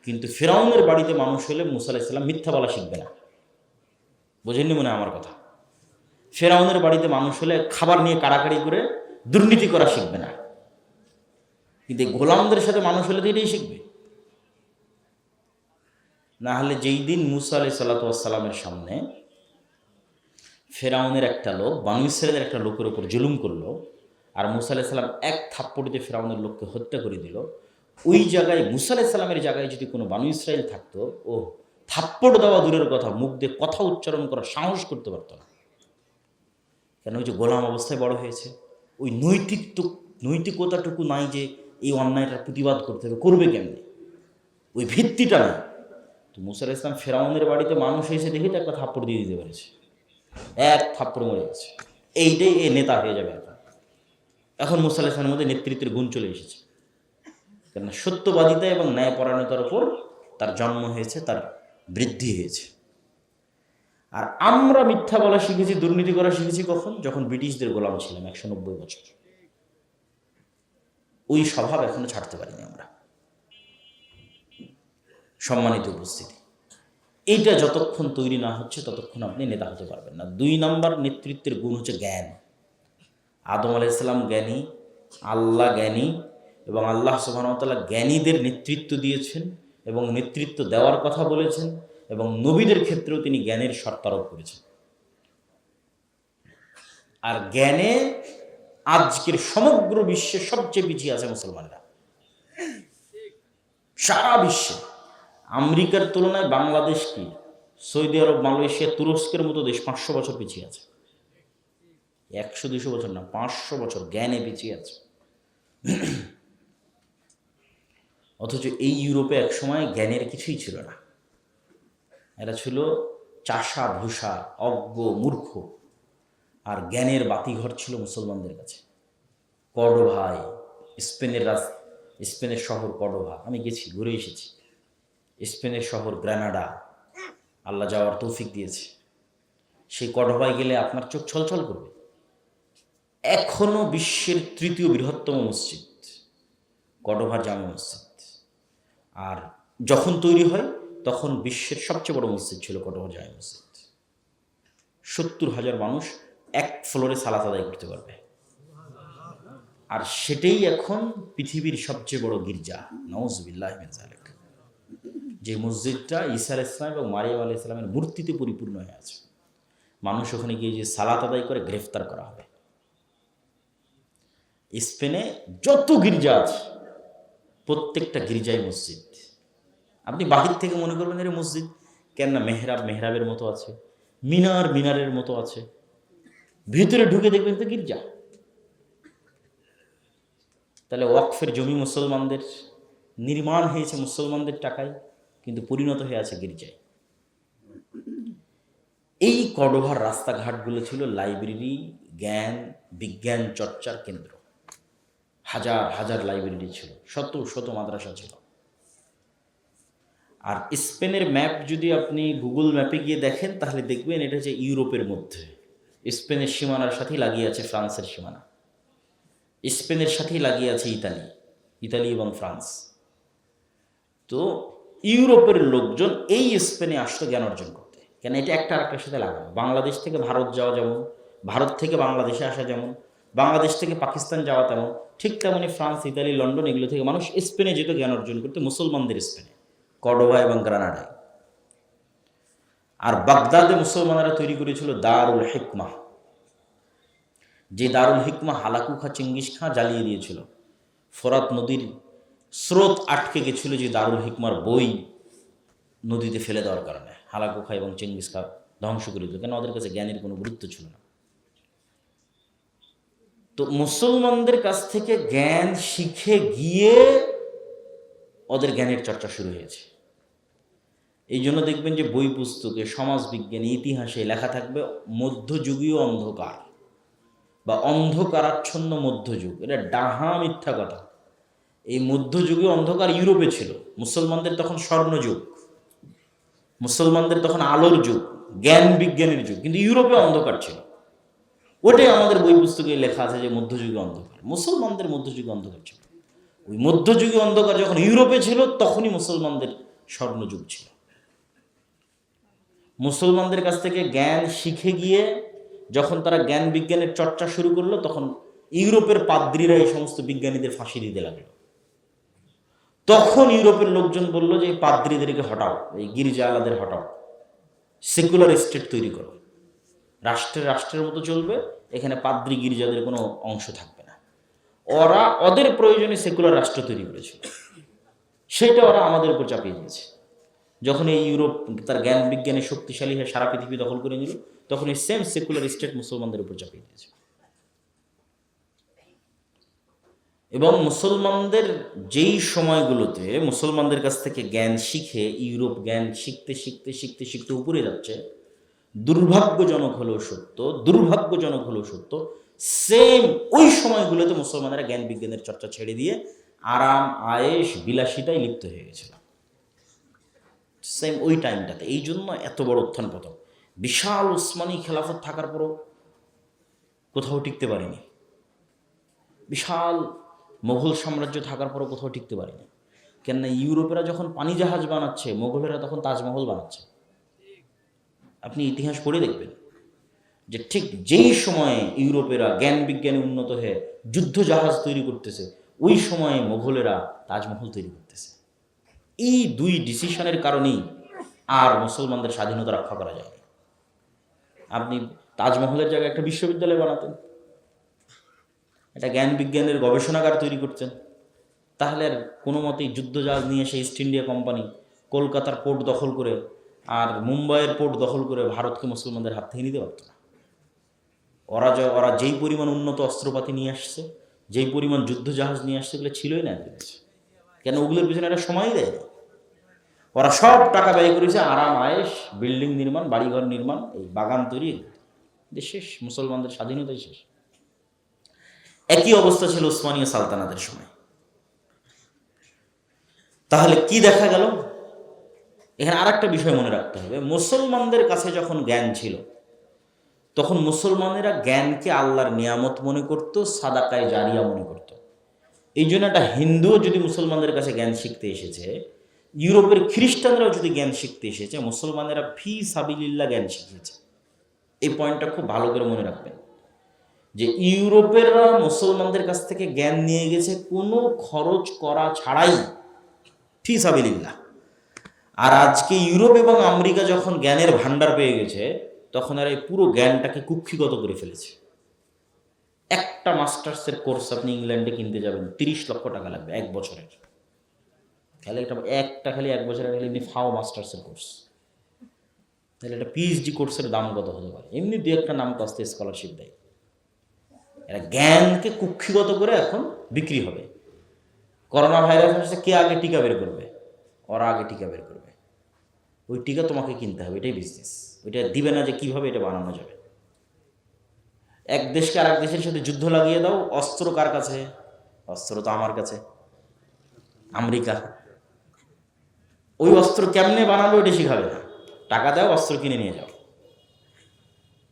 কিন্তু ফেরাউনের বাড়িতে মানুষ হলে মুসা আলাইহিস সালাম মিথ্যা বলা শিখবে না। বোঝেননি মনে হয় আমার কথা? ফেরাউনের বাড়িতে মানুষ হলে খাবার নিয়ে কাড়াকাড়ি করে দুর্নীতি করা শিখবে না। কিন্তু এই গোলামদের সাথে মানুষ হলে তো এটাই শিখবে। না হলে যেই দিন মুসা আলাইহিস সালামের সামনে ফেরাউনের একটা লোক বানু ইসরায়েলের একটা লোকের উপর জুলুম করলো, আর মুসা আলাইহিস সালাম এক থাপ্পড়িতে ফেরাউনের লোককে হত্যা করে দিল, ওই জায়গায় মুসা আলাইহিস সালামের জায়গায় যদি কোনো বানু ইসরায়েল থাকতো, ও থাপ্পড় দেওয়া দূরের কথা, মুখ দিয়ে কথা উচ্চারণ করার সাহস করতে পারতো না। কেন? ওই যে গোলাম অবস্থায় বড় হয়েছে, ওই নৈতিকতাটুকু নাই যে এই অন্যায়টার প্রতিবাদ করতে হবে, করবে কেমনি, ওই ভিত্তিটা নাই। তো মুসা আলাইহিস সালাম ফেরাউনের বাড়িতে মানুষ এসে দেখে তো একটা থাপ্পড় দিয়ে দিতে পেরেছে, এক থাপ্পড় মরে গেছে। এইটাই এ নেতা হয়ে যাবে। এখন মুসা আলাইহিস সালামের মধ্যে নেতৃত্বের গুণ চলে এসেছে, কেননা সত্যবাদিতা এবং ন্যায়পরায়ণতার উপর তার জন্ম হয়েছে, তার বৃদ্ধি হয়েছে। আর আমরা মিথ্যা বলা শিখেছি, দুর্নীতি করা শিখেছি কখন? যখন ব্রিটিশদের গোলাম ছিলাম 190 বছর। ওই স্বভাব এখনো ছাড়তে পারিনি আমরা। সম্মানিত উপস্থিতি, এইটা যতক্ষণ তৈরি না হচ্ছে ততক্ষণ আপনি নেতা হতে পারবেন না। 2 নম্বর নেতৃত্বের গুণ হচ্ছে জ্ঞান। আদম আলাইহিস সালাম জ্ঞানী, আল্লাহ জ্ঞানী, এবং আল্লাহ সুবহানাহু ওয়া তাআলা জ্ঞানীদের নেতৃত্ব দিয়েছেন এবং নেতৃত্ব দেওয়ার কথা বলেছেন, এবং নবীদের ক্ষেত্রেও তিনি জ্ঞানের শর্ত আরোপ করেছেন। আর জ্ঞানে আজকের সমগ্র বিশ্বে সবচেয়ে পিছিয়ে আছে মুসলমানরা। সারা বিশ্বে আমেরিকার তুলনায় বাংলাদেশ কি, সৌদি আরব, মালয়েশিয়া, তুরস্কের মতো দেশ 500 বছর পিছিয়ে আছে। 100-200 বছর না, 500 বছর জ্ঞানে পিছিয়ে আছে। অথচ এই ইউরোপে একসময় জ্ঞানের কিছুই ছিল না, এরা ছিল চাষা ভূষা, অজ্ঞ, মূর্খ। আর জ্ঞানের বাতিঘর ছিল মুসলমানদের কাছে। কর্ডোভায়, স্পেনের শহর কর্ডোভা, আমি গেছি, ঘুরে এসেছি। স্পেনের শহর গ্রানাডা, আল্লাহ যাওয়ার তৌফিক দিয়েছে। সেই কর্ডোভায় গেলে আপনার চোখ ছলছল করবে। এখনো বিশ্বের 3য় বৃহত্তম মসজিদ কর্ডোভার জামে মসজিদ। আর যখন তৈরি হয় তখন বিশ্বের সবচেয়ে বড় মসজিদ ছিল কর্ডোভার জামে মসজিদ। 70,000 মানুষ এক ফ্লোরে সালাত আদায় করতে পারবে। আর সেটাই এখন পৃথিবীর সবচেয়ে বড় গির্জা, নাউজুবিল্লাহি মিন যালিক। যে মসজিদটা ঈসা আলাইহিস সালাম এবং মারিয়াম আলাইহিস সালামের মূর্তিতে পরিপূর্ণ হয়ে আছে। মানুষ ওখানে গিয়ে যে সালাত আদায় করে গ্রেফতার করা হবে। স্পেনে যত গির্জা আছে প্রত্যেকটা গির্জায় মসজিদ। আপনি বাহির থেকে মনে করবেন এর মসজিদ, কেননা মেহরাবের মতো আছে, মিনারের মতো আছে, ভিতরে ঢুকে দেখবেন তো গির্জা। তাহলে ওয়াকফের জমি মুসলমানদের, নির্মাণ হয়েছে মুসলমানদের টাকায়, কিন্তু পরিণত হয়ে আছে গির্জায়। এই কর্ডোভার রাস্তাঘাটগুলো ছিল লাইব্রেরি, জ্ঞান বিজ্ঞান চর্চার কেন্দ্র। হাজার হাজার লাইব্রেরি ছিল, শত শত মাদ্রাসা ছিল। আর স্পেনের ম্যাপ যদি আপনি গুগল ম্যাপে গিয়ে দেখেন তাহলে দেখবেন এটা হচ্ছে ইউরোপের মধ্যে। স্পেনের সীমানার সাথেই লাগিয়ে আছে ফ্রান্সের সীমানা, স্পেনের সাথেই লাগিয়ে আছে ইতালি এবং ফ্রান্স। তো ইউরোপের লোকজন এই স্পেনে আসতো জ্ঞান অর্জন করতে, কেন এটা একটা আরেকটার সাথে লাগানো। বাংলাদেশ থেকে ভারত যাওয়া যেমন, ভারত থেকে বাংলাদেশে আসা যেমন, বাংলাদেশ থেকে পাকিস্তান যাওয়া তেমন, ঠিক তেমনি ফ্রান্স, ইতালি, লন্ডন এগুলো থেকে মানুষ স্পেনে যেত জ্ঞান অর্জন করতে, মুসলমানদের স্পেনে, কর্ডোভা এবং গ্রানাডায়। আর বাগদাদে মুসলমানরা তৈরি করেছিল দারুল হিকমা, যে দারুল হিকমা হালাকু খাঁ, চেঙ্গিস খাঁ জ্বালিয়ে দিয়েছিল। ফোরাত নদীর স্রোত আটকে গেছিল যে দারুল হিকমার বই নদীতে ফেলে দেওয়ার কারণে হালাকু খাঁ এবং চেঙ্গিস খাঁ ধ্বংস করে দিল, কেন ওদের কাছে জ্ঞানের কোনো গুরুত্ব ছিল না। তো মুসলমানদের কাছ থেকে জ্ঞান শিখে গিয়ে ওদের জ্ঞানের চর্চা শুরু হয়েছে। এই জন্য দেখবেন যে বই পুস্তকে, সমাজ বিজ্ঞানে, ইতিহাসে লেখা থাকবে মধ্যযুগীয় অন্ধকার বা অন্ধকারাচ্ছন্ন মধ্যযুগ। এটা ডাহা মিথ্যা কথা। এই মধ্যযুগীয় অন্ধকার ইউরোপে ছিল। মুসলমানদের তখন স্বর্ণযুগ, মুসলমানদের তখন আলোর যুগ, জ্ঞান বিজ্ঞানের যুগ, কিন্তু ইউরোপে অন্ধকার ছিল। ওটাই আমাদের বই পুস্তকে লেখা আছে যে মধ্যযুগীয় অন্ধকার। মুসলমানদের মধ্যযুগীয় অন্ধকার ছিল। ওই মধ্যযুগীয় অন্ধকার যখন ইউরোপে ছিল তখনই মুসলমানদের স্বর্ণযুগ ছিল। মুসলমানদের কাছ থেকে জ্ঞান শিখে গিয়ে যখন তারা জ্ঞান বিজ্ঞানের চর্চা শুরু করলো, তখন ইউরোপের পাদ্রীরা এই সমস্ত বিজ্ঞানীদের ফাঁসি দিতে লাগলো। তখন ইউরোপের লোকজন বলল যে এই পাদ্রীদেরকে হটাও, এই গির্জা আলাদের হটাও, সেকুলার স্টেট তৈরি করো, রাষ্ট্রের মতো চলবে, এখানে পাদ্রী গির্জাদের কোনো অংশ থাকবে না। ওরা ওদের প্রয়োজনে সেকুলার রাষ্ট্র তৈরি করেছিল, সেটা ওরা আমাদের উপর চাপিয়ে দিয়েছে। যখন এই ইউরোপ তার জ্ঞান বিজ্ঞানে শক্তিশালী হয়ে সারা পৃথিবী দখল করে নিল, তখন এই সেম সেকুলার স্টেট মুসলমানদের উপর চাপিয়ে দিয়েছে। এবং মুসলমানদের যেই সময়গুলোতে মুসলমানদের কাছ থেকে জ্ঞান শিখে ইউরোপ জ্ঞান শিখতে শিখতে শিখতে শিখতে উপরে যাচ্ছে, দুর্ভাগ্যজনক হলেও সত্য, সেম ওই সময়গুলোতে মুসলমানেরা জ্ঞান বিজ্ঞানের চর্চা ছেড়ে দিয়ে আরাম আয়েশ বিলাসিতায় লিপ্ত হয়ে গেছিল, সেম ওই টাইমটাতে। এই জন্য এত বড় উত্থান পতন। বিশাল উসমানী খেলাফত থাকার পরও কোথাও টিকতে পারেনি, বিশাল মোগল সাম্রাজ্য থাকার পরও কোথাও টিকতে পারেনি। কেননা ইউরোপেরা যখন পানি জাহাজ বানাচ্ছে, মোগলেরা তখন তাজমহল বানাচ্ছে। আপনি ইতিহাস পড়ে দেখবেন যে ঠিক যেই সময়ে ইউরোপেরা জ্ঞান বিজ্ঞানে উন্নত হয়ে যুদ্ধ জাহাজ তৈরি করতেছে, ওই সময়ে মোগলেরা তাজমহল তৈরি করতেছে। এই দুই ডিসিশনের কারণেই আর মুসলমানদের স্বাধীনতা রক্ষা করা যায়নি। আপনি তাজমহলের জায়গায় একটা বিশ্ববিদ্যালয় বানাতেন, একটা জ্ঞান বিজ্ঞানের গবেষণাগার তৈরি করছেন, তাহলে আর কোনো মতেই যুদ্ধজাহাজ নিয়ে এসে ইস্ট ইন্ডিয়া কোম্পানি কলকাতার পোর্ট দখল করে আর মুম্বাইয়ের পোর্ট দখল করে ভারতকে মুসলমানদের হাত থেকে নিতে পারত না। ওরা যেই পরিমাণ উন্নত অস্ত্রপাতি নিয়ে আসছে, যেই পরিমাণ যুদ্ধজাহাজ নিয়ে আসছে, ওগুলো ছিলই না একদিন। কেন? ওগুলোর পিছনে একটা সময় দেয়। ওরা সব টাকা ব্যয় করেছে আরাম আয়েশ, বিল্ডিং নির্মাণ, বাড়িঘর নির্মাণ, এই বাগান তৈরি, শেষ, মুসলমানদের স্বাধীনতাই শেষ। একই অবস্থা ছিল উসমানীয় সালতানাতের সময়। তাহলে কি দেখা গেল? এখানে আর একটা বিষয় মনে রাখতে হবে, মুসলমানদের কাছে যখন জ্ঞান ছিল, তখন মুসলমানেরা জ্ঞানকে আল্লাহর নিয়ামত মনে করত, সাদাকায় জারিয়া মনে করত। এই জন্য একটা হিন্দুও যদি মুসলমানদের কাছে জ্ঞান শিখতে এসেছে, ইউরোপের খ্রিস্টানরাও যদি জ্ঞান শিখতে এসেছে, মুসলমানেরা ফি সাবিলিল্লাহ জ্ঞান শিখিয়েছে। এই পয়েন্টটা খুব ভালো করে মনে রাখবেন যে ইউরোপেররা মুসলমানদের কাছ থেকে জ্ঞান নিয়ে গেছে কোনো খরচ করা ছাড়াই, ফি সাবিলিল্লাহ। আর আজকে ইউরোপ এবং আমেরিকা যখন জ্ঞানের ভান্ডার পেয়ে গেছে, তখন এরা এই পুরো জ্ঞানটাকে কুক্ষিগত করে ফেলেছে। একটা মাস্টার্সের কোর্স আপনি ইংল্যান্ডে কিনতে যাবেন, 30 লক্ষ টাকা লাগবে এক বছরের। খালি খালি এক বছরের এমনি ফাও মাস্টার্সের কোর্স, তাহলে একটা পিএইচডি কোর্সের দাম কত হতে পারে? এমনি দু একটা নাম কাস্তে স্কলারশিপ দেয়। এরা জ্ঞানকে কুক্ষিগত করে এখন বিক্রি হবে। করোনা ভাইরাস আসছে, কে আগে টিকা বের করবে? ওরা আগে টিকা বের করবে, ওই টিকা তোমাকে কিনতে হবে, এটাই বিজনেস। ওইটা দিবে না যে কিভাবে এটা বানানো যাবে। এক দেশকে আর এক দেশের সাথে যুদ্ধ লাগিয়ে দাও, অস্ত্র কার কাছে? অস্ত্র তো আমার কাছে, আমেরিকা। ওই অস্ত্র কেমনে বানাবে ওইটা শিখাবে না, টাকা দাও, অস্ত্র কিনে নিয়ে যাও।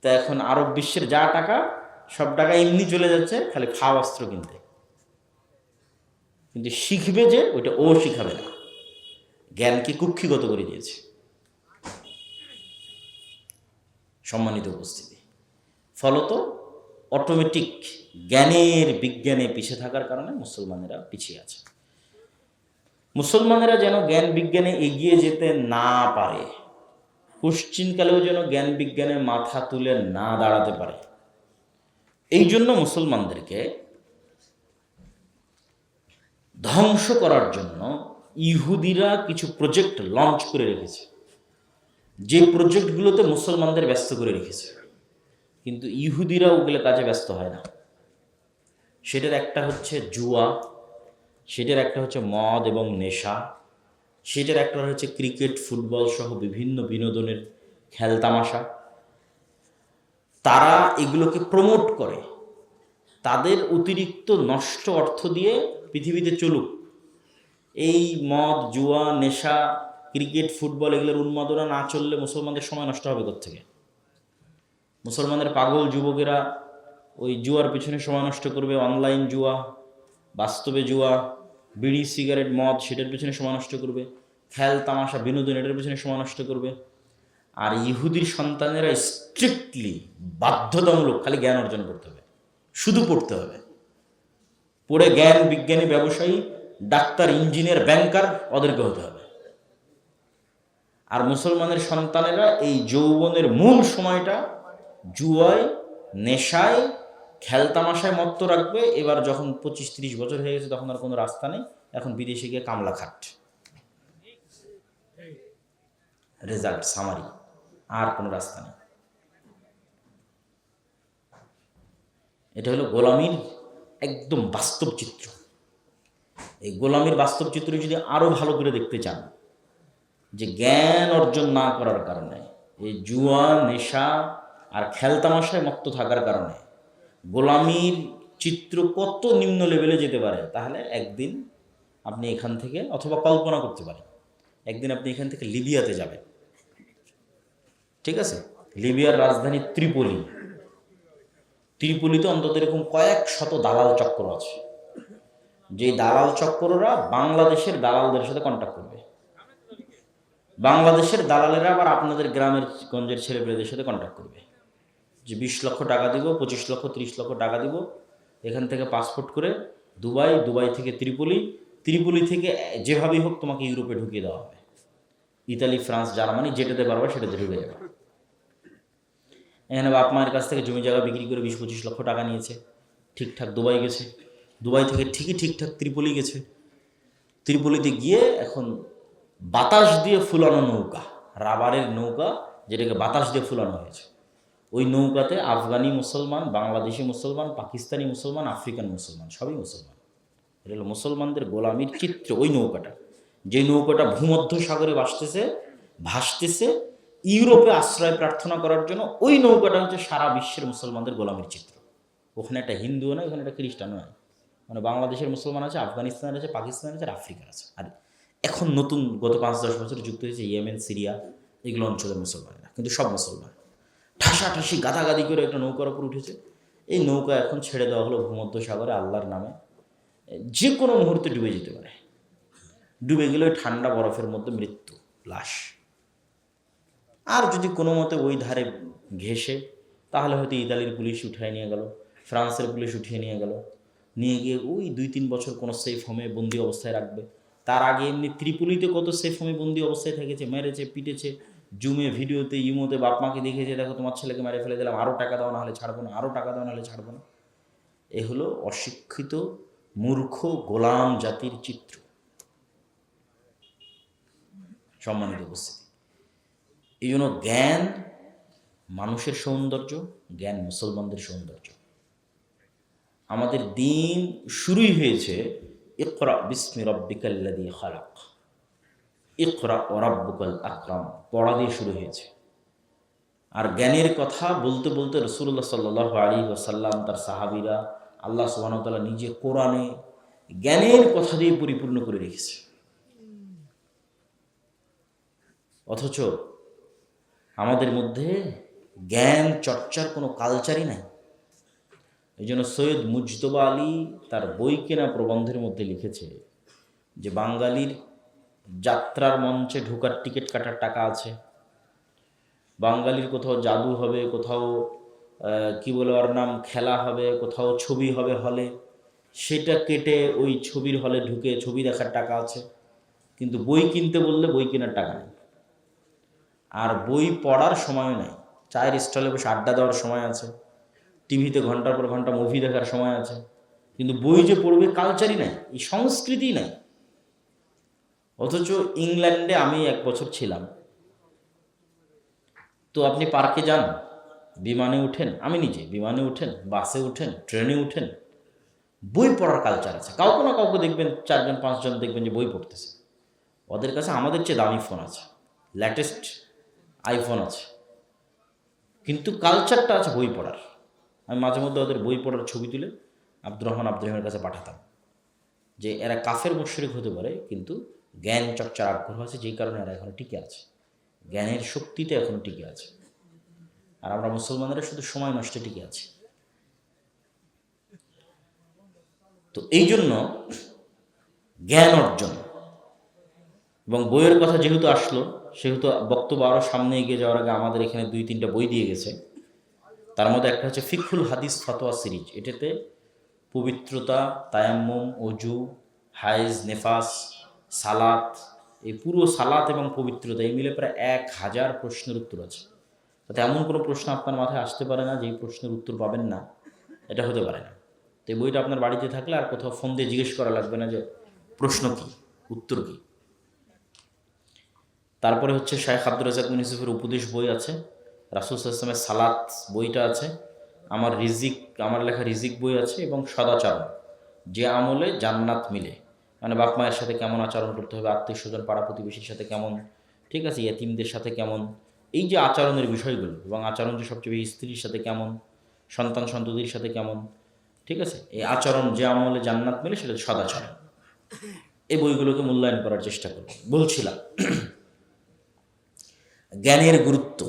তা এখন আরব বিশ্বের যা টাকা, সব টাকা এমনি চলে যাচ্ছে খালি খাওয়া অস্ত্র কিনতে। কিন্তু শিখবে যে ওইটা ও শিখাবে না, জ্ঞানকে কুক্ষিগত করে দিয়েছে। সম্মানিত উপস্থিতি, ফলত অটোমেটিক জ্ঞানের বিজ্ঞানে পিছিয়ে থাকার কারণে মুসলমানেরা পিছিয়ে আছে। মুসলমানেরা যেন জ্ঞান বিজ্ঞানে এগিয়ে যেতে না পারে, পশ্চিমকালেও যেন জ্ঞান বিজ্ঞানে মাথা তুলে না দাঁড়াতে পারে, এই জন্য মুসলমানদেরকে ধ্বংস করার জন্য ইহুদিরা কিছু প্রজেক্ট লঞ্চ করে রেখেছে, যে প্রজেক্টগুলোতে মুসলমানদের ব্যস্ত করে রেখেছে। কিন্তু ইহুদিরা ওগুলো কাজে ব্যস্ত হয় না। সেটার একটা হচ্ছে জুয়া, সেটার একটা হচ্ছে মদ এবং নেশা, সেটার একটা হচ্ছে ক্রিকেট, ফুটবল সহ বিভিন্ন বিনোদনের খেলতামাশা। তারা এগুলোকে প্রমোট করে, তাদের অতিরিক্ত নষ্ট অর্থ দিয়ে পৃথিবীতে চলুক। এই মদ, জুয়া, নেশা, ক্রিকেট, ফুটবল এগুলোর উন্মাদনা না চললে মুসলমানদের সময় নষ্ট হবে কোত্থেকে? মুসলমানের পাগল যুবকেরা ওই জুয়ার পিছনে সময় নষ্ট করবে, অনলাইন জুয়া, বাস্তবে জুয়া, বিড়ি, সিগারেট, মদ, সেটার পিছনে সময় নষ্ট করবে, খেল তামাশা, বিনোদন, এটার পিছনে সময় নষ্ট করবে। আর ইহুদির সন্তানেরা স্ট্রিক্টলি বাধ্যতামূলক খালি জ্ঞান অর্জন করতে হবে, শুধু পড়তে হবে, পড়ে জ্ঞান বিজ্ঞানী ব্যবসায়ী ডাক্তার, ইঞ্জিনিয়ার, ব্যাংকার ওদেরকে হতে হবে। আর মুসলমানের সন্তানেরা এই যৌবনের মূল সময়টা জুয়ায়, নেশায়, খেলতামাশায় মত্ত রাখবে। এবার যখন 25-30 বছর হয়ে গেছে তখন আর কোনো রাস্তা নেই, এখন বিদেশে গিয়ে কামলা খাট, রেজাল্ট সামারি, আর কোনো রাস্তা নেই। এটা হলো গোলামির একদম বাস্তব চিত্র। এই গোলামির বাস্তব চিত্র যদি আরো ভালো করে দেখতে চান, যে জ্ঞান অর্জন না করার কারণে, এই জুয়া, নেশা আর খেলতামাশায় মত্ত থাকার কারণে গোলামির চিত্র কত নিম্ন লেভেলে যেতে পারে, তাহলে একদিন আপনি এখান থেকে, অথবা কল্পনা করতে পারেন, একদিন আপনি এখান থেকে লিবিয়াতে যাবেন। ঠিক আছে, লিবিয়ার রাজধানী ত্রিপোলি। ত্রিপোলিতে অন্তত এরকম কয়েক শত দালাল চক্র আছে, যে দালাল চক্ররা বাংলাদেশের দালালদের সাথে কন্ট্যাক্ট করবে। বাংলাদেশের দালালেরা আবার আপনাদের গ্রামের গঞ্জের ছেলেপেলেদের সাথে কন্ট্যাক্ট করবে, যে 20 লক্ষ টাকা দিব, 25 লক্ষ, 30 লক্ষ টাকা দিব, এখান থেকে পাসপোর্ট করে দুবাই, দুবাই থেকে ত্রিপোলি, ত্রিপোলি থেকে যেভাবেই হোক তোমাকে ইউরোপে ঢুকিয়ে দেওয়া হবে। ইতালি, ফ্রান্স, জার্মানি যেটাতে পারবে সেটাতে ঢুকে যাবে। এখানে বাপ মায়ের কাছ থেকে জমি জায়গা বিক্রি করে 20-25 লক্ষ টাকা নিয়েছে, ঠিকঠাক দুবাই গেছে, দুবাই থেকে ঠিকঠাক ত্রিপোলি গেছে। ত্রিপোলিতে গিয়ে এখন বাতাস দিয়ে ফুলানো নৌকা, রাবারের নৌকা, যেটাকে বাতাস দিয়ে ফুলানো হয়েছে, ওই নৌকাতে আফগানি মুসলমান, বাংলাদেশি মুসলমান, পাকিস্তানি মুসলমান, আফ্রিকান মুসলমান, সবই মুসলমান। এটা হলো মুসলমানদের গোলামির চিত্র। ওই নৌকাটা, যে নৌকাটা ভূমধ্য সাগরে ভাসতেছে ইউরোপে আশ্রয় প্রার্থনা করার জন্য, ওই নৌকাটা হচ্ছে সারা বিশ্বের মুসলমানদের গোলামির চিত্র। ওখানে একটা হিন্দুও নয়, ওখানে একটা খ্রিস্টানও নয়, মানে বাংলাদেশের মুসলমান আছে, আফগানিস্তানের আছে, পাকিস্তানের আছে, আর আফ্রিকার আছে। আর এখন নতুন গত 5-10 বছর যুক্ত হয়েছে ইয়েমেন, সিরিয়া, এগুলো অঞ্চলের মুসলমানেরা, কিন্তু সব মুসলমান ঠাসাঠাসি গাদাগাদি করে একটা নৌকার উপর উঠেছে। এই নৌকা এখন ছেড়ে দেওয়া হলো ভূমধ্য সাগরে আল্লাহর নামে, যে কোনো মুহূর্তে ডুবে যেতে পারে। ডুবে গেলে ওই ঠান্ডা বরফের মধ্যে মৃত্যু, লাশ। আর যদি কোনো মতে ওই ধারে ঘেসে, তাহলে হয়তো ইতালির পুলিশ উঠায় নিয়ে গেল, ফ্রান্সের পুলিশ উঠিয়ে নিয়ে গেল, নিয়ে গিয়ে ওই 2-3 বছর কোনো সেফ হোমে বন্দি অবস্থায় রাখবে। তার আগে এমনি ত্রিপুলিতে কত সেফ হোমে বন্দি অবস্থায় থেকেছে, মেরেছে, পিটেছে, জুমে, ভিডিওতে, ইমোতে বাপ মাকে দেখেছে, দেখো তোমার ছেলেকে মেরে ফেলে দিলাম, আরও টাকা দাও না হলে ছাড়বো না, আরও টাকা দাও না হলে ছাড়বো না। এ হলো অশিক্ষিত মূর্খ গোলাম জাতির চিত্র। সম্মানিত উপস্থিতি, এই জন্য জ্ঞান মানুষের সৌন্দর্য, জ্ঞান মুসলমানদের সৌন্দর্য। আমাদের দিন শুরুই হয়েছে ইকরা বিসমি রাব্বিকাল্লাযী খালাক, ইকরা ওয়া রাব্বুকাল আকরাম, পড়া দিয়ে শুরু হয়েছে। আর জ্ঞানের কথা বলতে বলতে রাসূলুল্লাহ সাল্লাল্লাহু আলাইহি ওয়াসাল্লাম, তার সাহাবীরা, আল্লাহ সুবহানাহু ওয়া তাআলা নিজে কোরআনে জ্ঞানের কথা দিয়ে পরিপূর্ণ করে রেখেছে। অথচ আমাদের মধ্যে জ্ঞান চর্চার কোনো কালচারই নাই। এই জন্য সৈয়দ মুজতবা আলী তার বই কেনা প্রবন্ধের মধ্যে লিখেছে যে বাঙালির যাত্রার মঞ্চে ঢোকার টিকিট কাটার টাকা আছে, বাঙালির কোথাও জাদু হবে, কোথাও কি বলে ওর নাম, খেলা হবে, কোথাও ছবি হবে হলে, সেটা কেটে ওই ছবির হলে ঢুকে ছবি দেখার টাকা আছে, কিন্তু বই কিনতে বললে বই কেনার টাকা নেই। আর বই পড়ার সময় নেই, চায়ের স্টলে বসে আড্ডা দেওয়ার সময় আছে, টিভিতে ঘন্টার পর ঘন্টা মুভি দেখার সময় আছে, কিন্তু বই যে পড়বে কালচারই নাই, এই সংস্কৃতি নাই। অথচ ইংল্যান্ডে আমি 1 বছর ছিলাম, তো আপনি পার্কে যান, বিমানে উঠেন, আমি নিজে বিমানে উঠেন, বাসে উঠেন, ট্রেনে উঠেন, বই পড়ার কালচার আছে। কাউকে না কাউকে দেখবেন, 4-5 জন দেখবেন যে বই পড়তেছে। ওদের কাছে আমাদের চেয়ে দামি ফোন আছে, লেটেস্ট আইফোন আছে, কিন্তু কালচারটা আছে বই পড়ার। আমি মাঝে মধ্যে ওদের বই পড়ার ছবি তুলে আব্দুর রহমানের কাছে পাঠাতাম, যে এরা কাফের মুশরিক হতে পারে, কিন্তু জ্ঞান চর্চার আগ্রহ আছে, যেই কারণে এরা এখনো টিকে আছে, জ্ঞানের শক্তিতে এখনো টিকে আছে। আর আমরা মুসলমানেরা শুধু সময় নষ্টে টিকে আছি। তো এই জন্য জ্ঞান অর্জন এবং বইয়ের কথা যেহেতু আসলো, সেহেতু বক্তব্য আরও সামনে এগিয়ে যাওয়ার আগে আমাদের এখানে 2-3টা বই দিয়ে গেছে। তার মধ্যে একটা হচ্ছে ফিকহুল হাদিস ফতোয়া সিরিজ। এটাতে পবিত্রতা, তায়াম্মুম, অজু, হাইজ, নেফাস, সালাত, এই পুরো সালাত এবং পবিত্রতা এই মিলে প্রায় 1000 প্রশ্নের উত্তর আছে। তাতে এমন কোনো প্রশ্ন আপনার মাথায় আসতে পারে না যে এই প্রশ্নের উত্তর পাবেন না, এটা হতে পারে না। তো এই বইটা আপনার বাড়িতে থাকলে আর কোথাও ফোন দিয়ে জিজ্ঞেস করা লাগবে না যে প্রশ্ন কি, উত্তর কি। তারপরে হচ্ছে শায়েখ আব্দুর রাজ্জাক বিন ইউসুফের উপদেশ বই আছে, রাসূল সাল্লাল্লাহু আলাইহি ওয়াসাল্লামের সালাত বইটা আছে, আমার লেখা রিজিক বই আছে, এবং সদাচরণ, যে আমলে জান্নাত মিলে, মানে বাপ মায়ের সাথে কেমন আচরণ করতে হবে, আত্মীয় স্বজন পাড়া প্রতিবেশীর সাথে কেমন, ঠিক আছে, ইয়েতিমদের সাথে কেমন, এই যে আচরণের বিষয়গুলো, এবং আচরণ যে সবচেয়ে বেশি স্ত্রীর সাথে কেমন, সন্তান সন্ততির সাথে কেমন, ঠিক আছে, এই আচরণ যে আমলে জান্নাত মিলে সেটা সদাচরণ। এই বইগুলোকে মূল্যায়ন করার চেষ্টা করব। বলছিলাম জ্ঞানের গুরুত্ব,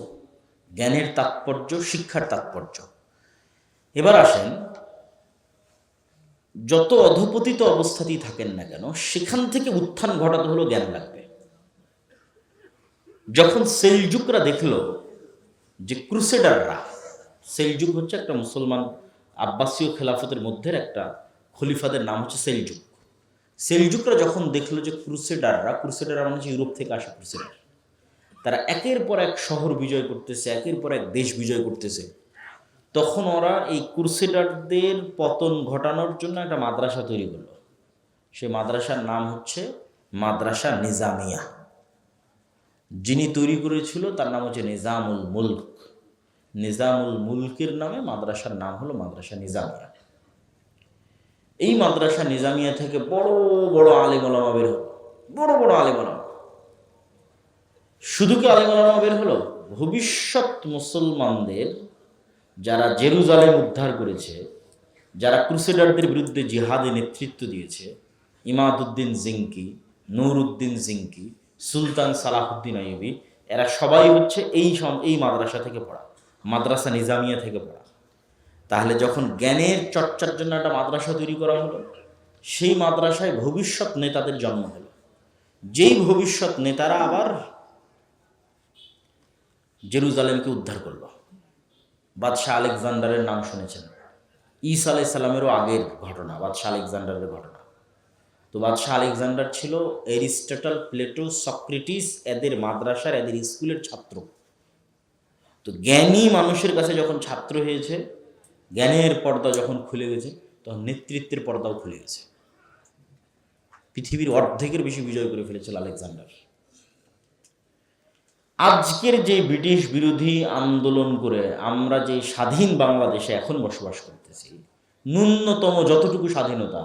জ্ঞানের তাৎপর্য, শিক্ষার তাৎপর্য। এবার আসেন, যত অধপতিত অবস্থাতেই থাকেন না কেন, সেখান থেকে উত্থান ঘটাতে হলো জ্ঞান লাগবে। যখন সেলজুকরা দেখলো যে ক্রুসেডাররা, সেলজুক হচ্ছে একটা মুসলমান আব্বাসীয় খেলাফতের মধ্যে একটা খলিফাদের নাম হচ্ছে সেলজুক। সেলজুকরা যখন দেখলো যে ক্রুসেডাররা মানে হচ্ছে ইউরোপ থেকে আসা ক্রুসেডার, তারা একের পর এক শহর বিজয় করতেছে, একের পর এক দেশ বিজয় করতেছে, তখন ওরা এই ক্রুসেডারদের পতন ঘটানোর জন্য একটা মাদ্রাসা তৈরি করলো। সেই মাদ্রাসার নাম হচ্ছে মাদ্রাসা নিজামিয়া। যিনি তৈরি করেছিল তার নাম হচ্ছে নিজামুল মুলক। নিজামুল মুলকের নামে মাদ্রাসার নাম হলো মাদ্রাসা নিজামিয়া। এই মাদ্রাসা নিজামিয়া থেকে বড় বড় আলেম ওলামা বের হলো, বড় বড় আলেম ওলামা। শুধু কি আলেম ওলামা বের হলো, ভবিষ্যৎ মুসলমানদের যারা জেরুজালেম উদ্ধার করেছে, যারা ক্রুসেডারদের বিরুদ্ধে জিহাদে নেতৃত্ব দিয়েছে, ইমাদউদ্দিন জিঙ্কি, নুরউদ্দিন জিঙ্কি, সুলতান সালাহুদ্দিন আইয়ুবী, এরা সবাই হচ্ছে এই মাদ্রাসা থেকে পড়া, মাদ্রাসা নিজামিয়া থেকে পড়া। তাহলে যখন জ্ঞানের চর্চার জন্য একটা মাদ্রাসা তৈরি করা হলো, সেই মাদ্রাসায় ভবিষ্যৎ নেতাদের জন্ম হলো, যেই ভবিষ্যৎ নেতারা আবার জেরুজালেমকে উদ্ধার করলো। বাদশাহ আলেকজান্ডারের নাম শুনেছেন, ঈসা আলাইহিস সালামেরও আগের ঘটনা, বাদশাহ আলেকজান্ডারের ঘটনা। তো বাদশাহ আলেকজান্ডার ছিল এরিস্টটল, প্লেটো, সক্রেটিস এদের মাদ্রাসার, এদের স্কুলের ছাত্র। তো জ্ঞানী মানুষের কাছে যখন ছাত্র হয়েছে, জ্ঞানের পর্দা যখন খুলে গেছে, তখন নেতৃত্বের পর্দাও খুলে গেছে। পৃথিবীর অর্ধেকের বেশি বিজয় করে ফেলেছিল আলেকজান্ডার। আজকের যে ব্রিটিশ বিরোধী আন্দোলন করে আমরা যে স্বাধীন বাংলাদেশে এখন বসবাস করতেছি, ন্যূনতম যতটুকু স্বাধীনতা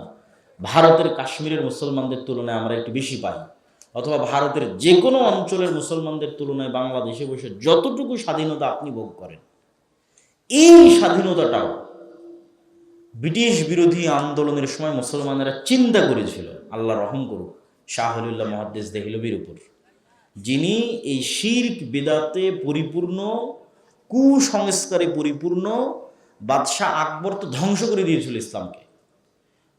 ভারতের কাশ্মীরের মুসলমানদের তুলনায় আমরা একটু বেশি পাই, অথবা ভারতের যে কোনো অঞ্চলের মুসলমানদের তুলনায় বাংলাদেশে বসে যতটুকু স্বাধীনতা আপনি ভোগ করেন, এই স্বাধীনতাটাও ব্রিটিশ বিরোধী আন্দোলনের সময় মুসলমানেরা চিন্তা করেছিল, আল্লাহ রহম করুক, শাহ ওলিউল্লাহ মুহাদ্দিস দেহলভির উপর, যিনি এই শিরক বিদআতে পরিপূর্ণ, কুসংস্কারে পরিপূর্ণ। বাদশাহ আকবর তো ধ্বংস করে দিয়েছিল ইসলামকে।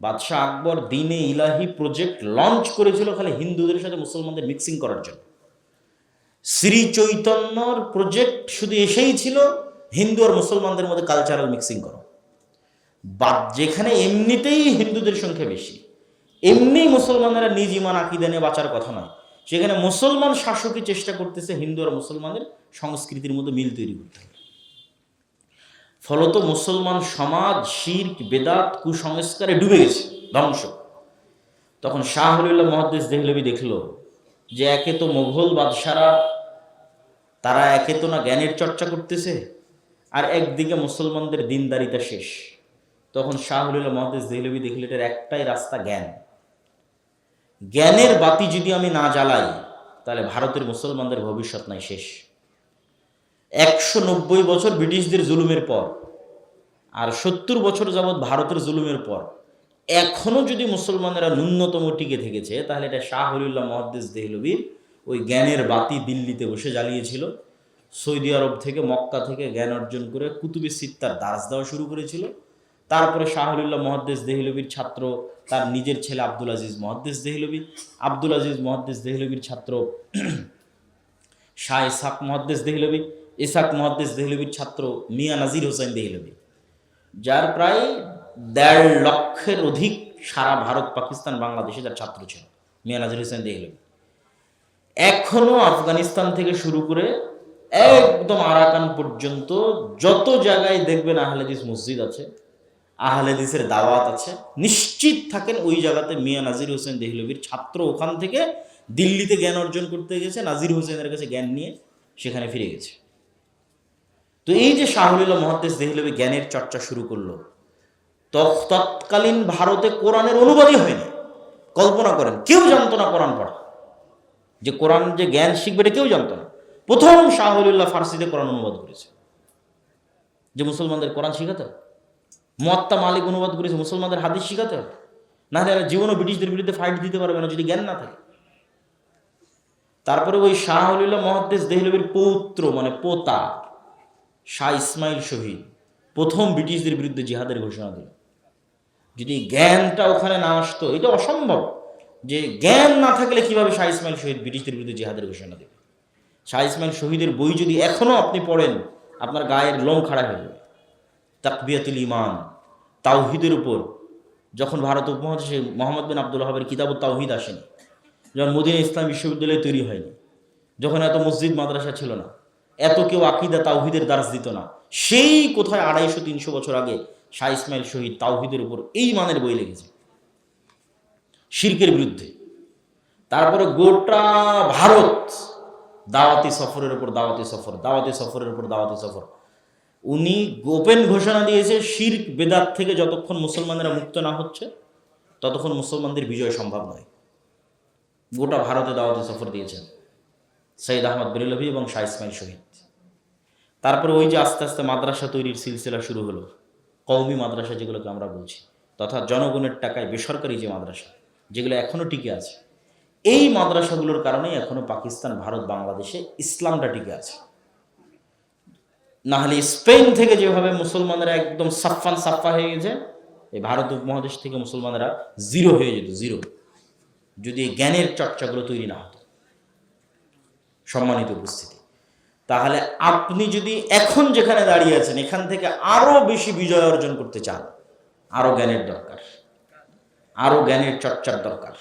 বাদশাহ আকবর দ্বীনে ইলাহি প্রজেক্ট লঞ্চ করেছিল খালি হিন্দুদের সাথে মুসলমানদের মিক্সিং করার জন্য। শ্রী চৈতন্যর প্রজেক্ট শুধু এসেই ছিল হিন্দু আর মুসলমানদের মধ্যে কালচারাল মিক্সিং করো। যেখানে এমনিতেই হিন্দুদের সংখ্যা বেশি, এমনি মুসলমানেরা নিজ ইমান আকীদা নিয়ে বাঁচার কথা নয়, সেখানে মুসলমান শাসকই চেষ্টা করতেছে হিন্দু আর মুসলমানের সংস্কৃতির মধ্যে মিল তৈরি করতে হবে। ফলত মুসলমান সমাজ শিরক বেদাত কুসংস্কারে ডুবে গেছে, ধ্বংস। তখন শাহ ওলিউল্লাহ মুহাদ্দিস দেহলভি দেখলো যে একে তো মোগল বাদশারা, তারা একে তো না জ্ঞানের চর্চা করতেছে, আর একদিকে মুসলমানদের দিনদারিতা শেষ। তখন শাহ ওলিউল্লাহ মুহাদ্দিস দেহলভি দেখলো এটার একটাই রাস্তা, জ্ঞান। জ্ঞানের বাতি যদি আমি না জ্বালাই, তাহলে ভারতের মুসলমানদের ভবিষ্যৎ নাই, শেষ। 190 বছর ব্রিটিশদের জুলুমের পর আর 70 বছর যাবৎ ভারতের জুলুমের পর এখনো যদি মুসলমানেরা ন্যূনতম টিকে থেকেছে, তাহলে এটা শাহ ওলিউল্লাহ মুহাদ্দিস দেহলভির ওই জ্ঞানের বাতি দিল্লিতে বসে জ্বালিয়েছিল। সৌদি আরব থেকে, মক্কা থেকে জ্ঞান অর্জন করে কুতুবে সিত্তার দার্স দেওয়া শুরু করেছিল। তারপরে শাহ ওলিউল্লাহ মুহাদ্দিস দেহলভির ছাত্র তার নিজের ছেলে আব্দুল আজিজ মুহাদ্দিস দেহলভি, আব্দুল আজিজ মুহাদ্দিস দেহলভির ছাত্র শাহ ইসহাক মুহাদ্দিস দেহলভি, ইসহাক মুহাদ্দিস দেহলভির ছাত্র মিয়া নাজির হোসেন দেহলভি, যার প্রায় 1.5 লক্ষের অধিক সারা ভারত, পাকিস্তান, বাংলাদেশে যার ছাত্র ছিল মিয়া নাজির হোসেন দেহলভী। এখনো আফগানিস্তান থেকে শুরু করে একদম আরাকান পর্যন্ত যত জায়গায় দেখবেন আহলে হাদিস মসজিদ আছে, আহলে হাদিসের দাওয়াত আছে, নিশ্চিত থাকেন ওই জায়গাতে মিয়া নাজির হোসেন দেহলভীর ছাত্র ওখান থেকে দিল্লিতে জ্ঞান অর্জন করতে গেছে, নাজির হোসেনের কাছে জ্ঞান নিয়ে সেখানে ফিরে গেছে। তো এই যে শাহ ওলিউল্লাহ মুহাদ্দিস দেহলভী জ্ঞানের চর্চা শুরু করলো, তৎকালীন ভারতে কোরআনের অনুবাদই হয়নি। কল্পনা করেন, কেউ জানতো না কোরআন পড়া, যে কোরআন যে জ্ঞান শিখবে এটা কেউ জানতো না। প্রথম শাহ ওলিউল্লাহ ফার্সিতে কোরআন অনুবাদ করেছে, যে মুসলমানদের কোরআন শিখাতে হবে। মুয়াত্তা মালিক অনুবাদ করেছে, মুসলমানদের হাদিস শিখাতে হবে, না হলে এরা জীবনও ব্রিটিশদের বিরুদ্ধে ফাইট দিতে পারবে না যদি জ্ঞান না থাকে। তারপরে ওই শাহ ওলিউল্লাহ মুহাদ্দিস দেহলভীর পৌত্র মানে পোতা শাহ ইসমাইল শহীদ প্রথম ব্রিটিশদের বিরুদ্ধে জিহাদের ঘোষণা দিল। যদি জ্ঞানটা ওখানে না আসতো, এটা অসম্ভব যে জ্ঞান না থাকলে কিভাবে শাহ ইসমাইল শহীদ ব্রিটিশদের বিরুদ্ধে জিহাদের ঘোষণা দেবে। শাহ ইসমাইল শহীদের বই যদি এখনো আপনি পড়েন, আপনার গায়ের লোম খাড়া হয়ে যাবে। তাকবিয়াতুল ঈমান, তাওহীদের উপর, যখন ভারত উপমহাদেশে মোহাম্মদ বিন আব্দুল ওয়াহাবের কিতাবুত তাওহীদ আসেনি, যখন মদিনা ইসলাম বিশ্ববিদ্যালয় তৈরি হয়নি, যখন এত মসজিদ মাদ্রাসা ছিল না, এত কেউ আকীদা তাওহীদের দার্স দিত না, সেই কোথায় 250-300 বছর আগে শাহ ইসমাইল শহীদ তাওহীদের উপর এই মানের বই লিখেছে, শিরকের বিরুদ্ধে। তারপরে গোটা ভারত দাওয়াতি সফরের উপর দাওয়াতি সফর, দাওয়াতি সফরের উপর দাওয়াতি সফর। উনি গোপেন ঘোষণা দিয়েছে, শিরক বেদাত থেকে যতক্ষণ মুসলমানেরা মুক্ত না হচ্ছে ততক্ষণ মুসলমানদের বিজয় সম্ভব নয়। গোটা ভারতে দাওয়াতি সফর দিয়েছেন সৈয়দ আহমদ বেরেলভী এবং শাহ ইসমাইল শহীদ। তারপরে ওই যে আস্তে আস্তে মাদ্রাসা তৈরির সিলসিলা শুরু হলো, কওমি মাদ্রাসা যেগুলোকে আমরা বলছি, তথা জনগণের টাকায় বেসরকারি যে মাদ্রাসা, যেগুলো এখনো টিকে আছে। এই মাদ্রাসাগুলোর কারণেই এখনো পাকিস্তান, ভারত, বাংলাদেশে ইসলামটা টিকে আছে। না হলে স্পেন থেকে যেভাবে মুসলমানেরা একদম সাফা হয়ে গেছে, এই ভারত উপমহাদেশ থেকে মুসলমানেরা জিরো হয়ে যেত, জিরো, যদি এই জ্ঞানের চর্চাগুলো তৈরি না হতো। সম্মানিত উপস্থিতি, তাহলে আপনি যদি এখন যেখানে দাঁড়িয়ে আছেন এখান থেকে আরো বেশি বিজয় অর্জন করতে চান, আরো জ্ঞানের দরকার, আরো জ্ঞানের চর্চার দরকার।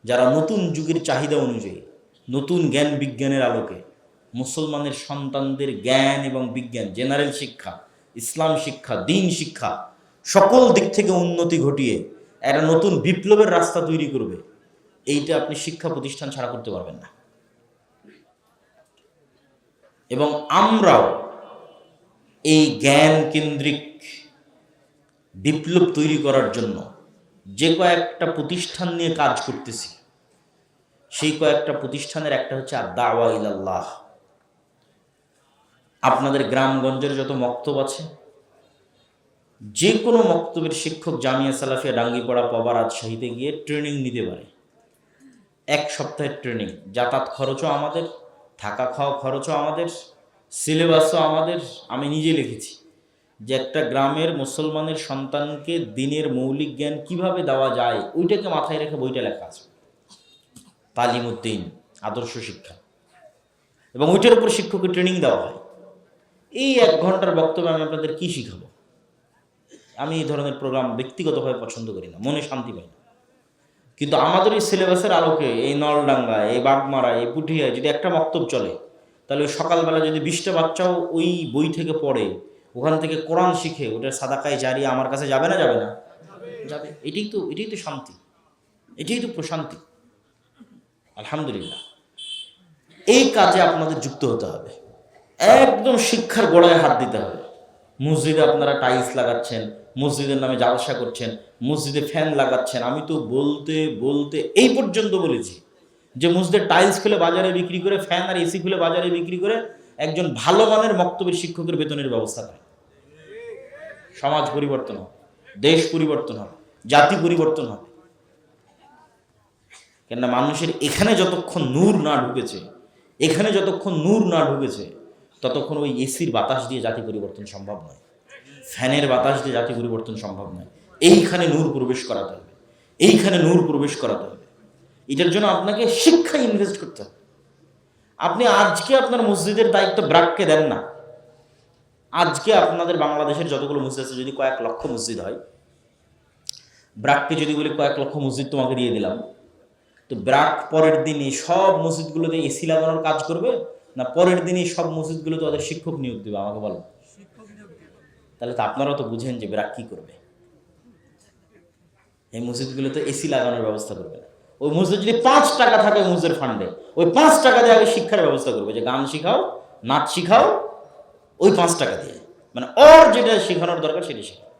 যারা নতুন যুগের চাহিদা অনুযায়ী নতুন জ্ঞান বিজ্ঞানের আলোকে মুসলমানের সন্তানদের জ্ঞান এবং বিজ্ঞান, জেনারেল শিক্ষা, ইসলাম শিক্ষা, দ্বীন শিক্ষা, সকল দিক থেকে উন্নতি ঘটিয়ে একটা নতুন বিপ্লবের রাস্তা তৈরি করবে, এইটা আপনি শিক্ষা প্রতিষ্ঠান ছাড়া করতে পারবেন না। এবং আমরাও এই জ্ঞান কেন্দ্রিক বিপ্লব তৈরি করার জন্য যে কয়েকটা প্রতিষ্ঠান নিয়ে কাজ করতেছি, সেই কয়েকটা প্রতিষ্ঠানের একটা হচ্ছে আদ-দাওয়া ইলাল্লাহ। আপনাদের গ্রামগঞ্জের যত মক্তব আছে, যে কোনো মক্তবের শিক্ষক জামিয়া সালাফিয়া ডাঙ্গিপাড়া, পবা, রাজশাহীতে গিয়ে ট্রেনিং নিতে পারে। 1 সপ্তাহের ট্রেনিং, যাতায়াত খরচও আমাদের, থাকা খাওয়া খরচও আমাদের, সিলেবাসও আমাদের। আমি নিজে লিখেছি যে একটা গ্রামের মুসলমানের সন্তানকে দিনের মৌলিক জ্ঞান কিভাবে দেওয়া যায়, ওইটাকে মাথায় রেখে বইটা লেখা আছে, তালিমউদ্দিন, আদর্শ শিক্ষা। এবং ওইটার উপর শিক্ষকের ট্রেনিং দেওয়া হয়। এই 1 ঘন্টার বক্তব্য আমি আপনাদের কি শিখাবো? আমি এই ধরনের প্রোগ্রাম ব্যক্তিগতভাবে পছন্দ করি না, মনে শান্তি পাই না। কিন্তু আমাদের এই সিলেবাসের আলোকে এই নলডাঙ্গা, এই বাগমারা, এই পুঠিয়ায় যদি একটা বক্তব্য চলে, তাহলে ওই সকালবেলা যদি 20টা বাচ্চাও ওই বই থেকে পড়ে, ওখান থেকে কোরআন শিখে, ওটার সাদাকায় জারিয়া আমার কাছে যাবে না? যাবে না? যাবে। এটাই তো শান্তি, এটাই তো প্রশান্তি। আলহামদুলিল্লাহ, এই কাজে আপনাদের যুক্ত হতে হবে, একদম শিক্ষার গোড়ায় হাত দিতে হবে। মসজিদে আপনারা টাইলস লাগাচ্ছেন, মসজিদের নামে জালসা করছেন, মসজিদে ফ্যান লাগাচ্ছেন। আমি তো বলতে বলতে এই পর্যন্ত বলেছি যে মসজিদের টাইলস খুলে বাজারে বিক্রি করে, ফ্যান আর এসি খুলে বাজারে বিক্রি করে একজন ভালো মানের মক্তবের শিক্ষকের বেতনের ব্যবস্থা করে। সমাজ পরিবর্তন হবে, দেশ পরিবর্তন হবে, জাতি পরিবর্তন হবে। কেননা মানুষের এখানে যতক্ষণ নূর না ঢুকেছে, এখানে যতক্ষণ নূর না ঢুকেছে, ততক্ষণ ওই এসির বাতাস দিয়ে জাতি পরিবর্তন সম্ভব নয়, ফ্যানের বাতাস দিয়ে জাতি পরিবর্তন সম্ভব নয়। এইখানে নূর প্রবেশ করাতে হবে, এইখানে নূর প্রবেশ করাতে হবে। এটার জন্য আপনাকে শিক্ষায় ইনভেস্ট করতে হবে। আপনি আজকে আপনার মসজিদের দায়িত্ব ব্রাককে দেন না। আজকে আপনাদের বাংলাদেশের যতগুলো মসজিদ আছে, যদি কয়েক লক্ষ মসজিদ হয়, ব্রাককে যদি বলি কয়েক লক্ষ মসজিদ তোমাকে দিয়ে দিলাম, তো ব্রাক পরের দিনই সব মসজিদগুলোতে এসি লাগানোর কাজ করবে, না পরের দিনই সব মসজিদগুলোতে ওদের শিক্ষক নিয়োগ দেবে? আমাকে বলো। তাহলে তো আপনারাও তো বুঝেন যে ব্রাক কি করবে। এই মসজিদগুলোতে এসি লাগানোর ব্যবস্থা করবে না। ওই মসজিদ যদি 5 টাকা থাকে মসজিদের ফান্ডে, ওই 5 টাকা দিয়ে আগে শিক্ষার ব্যবস্থা করবে, যে গান শিখাও, নাচ শিখাও, ওই 5 টাকা দিয়ে, মানে ওর যেটা শেখানোর দরকার সেটা শেখাও।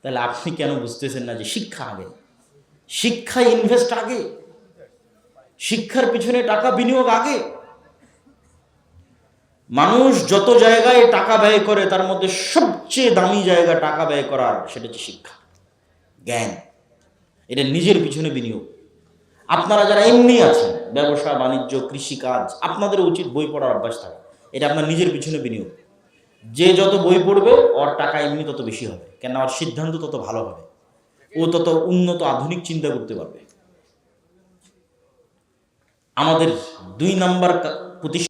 তাহলে আপনি কেন বুঝতেছেন না যে শিক্ষা আগে, শিক্ষা ইনভেস্ট আগে, শিক্ষার পিছনে টাকা বিনিয়োগ আগে। মানুষ যত জায়গায় টাকা ব্যয় করে তার মধ্যে সবচেয়ে দামি জায়গা টাকা ব্যয় করার, সেটা হচ্ছে শিক্ষা, জ্ঞান। এটা নিজের পিছনে বিনিয়োগ। আপনারা যারা এমনি আছেন, ব্যবসা বাণিজ্য কৃষিকাজ, আপনাদের উচিত বই পড়ার অভ্যাস থাকা। এটা আপনার নিজের পিছনে বিনিয়োগ। যে যত বই পড়বে ওর টাকা এমনি তত বেশি হবে, কেন ওর সিদ্ধান্ত তত ভালো হবে, ও তত উন্নত আধুনিক চিন্তা করতে পারবে। আমাদের 2 নাম্বার প্রতিষ্ঠান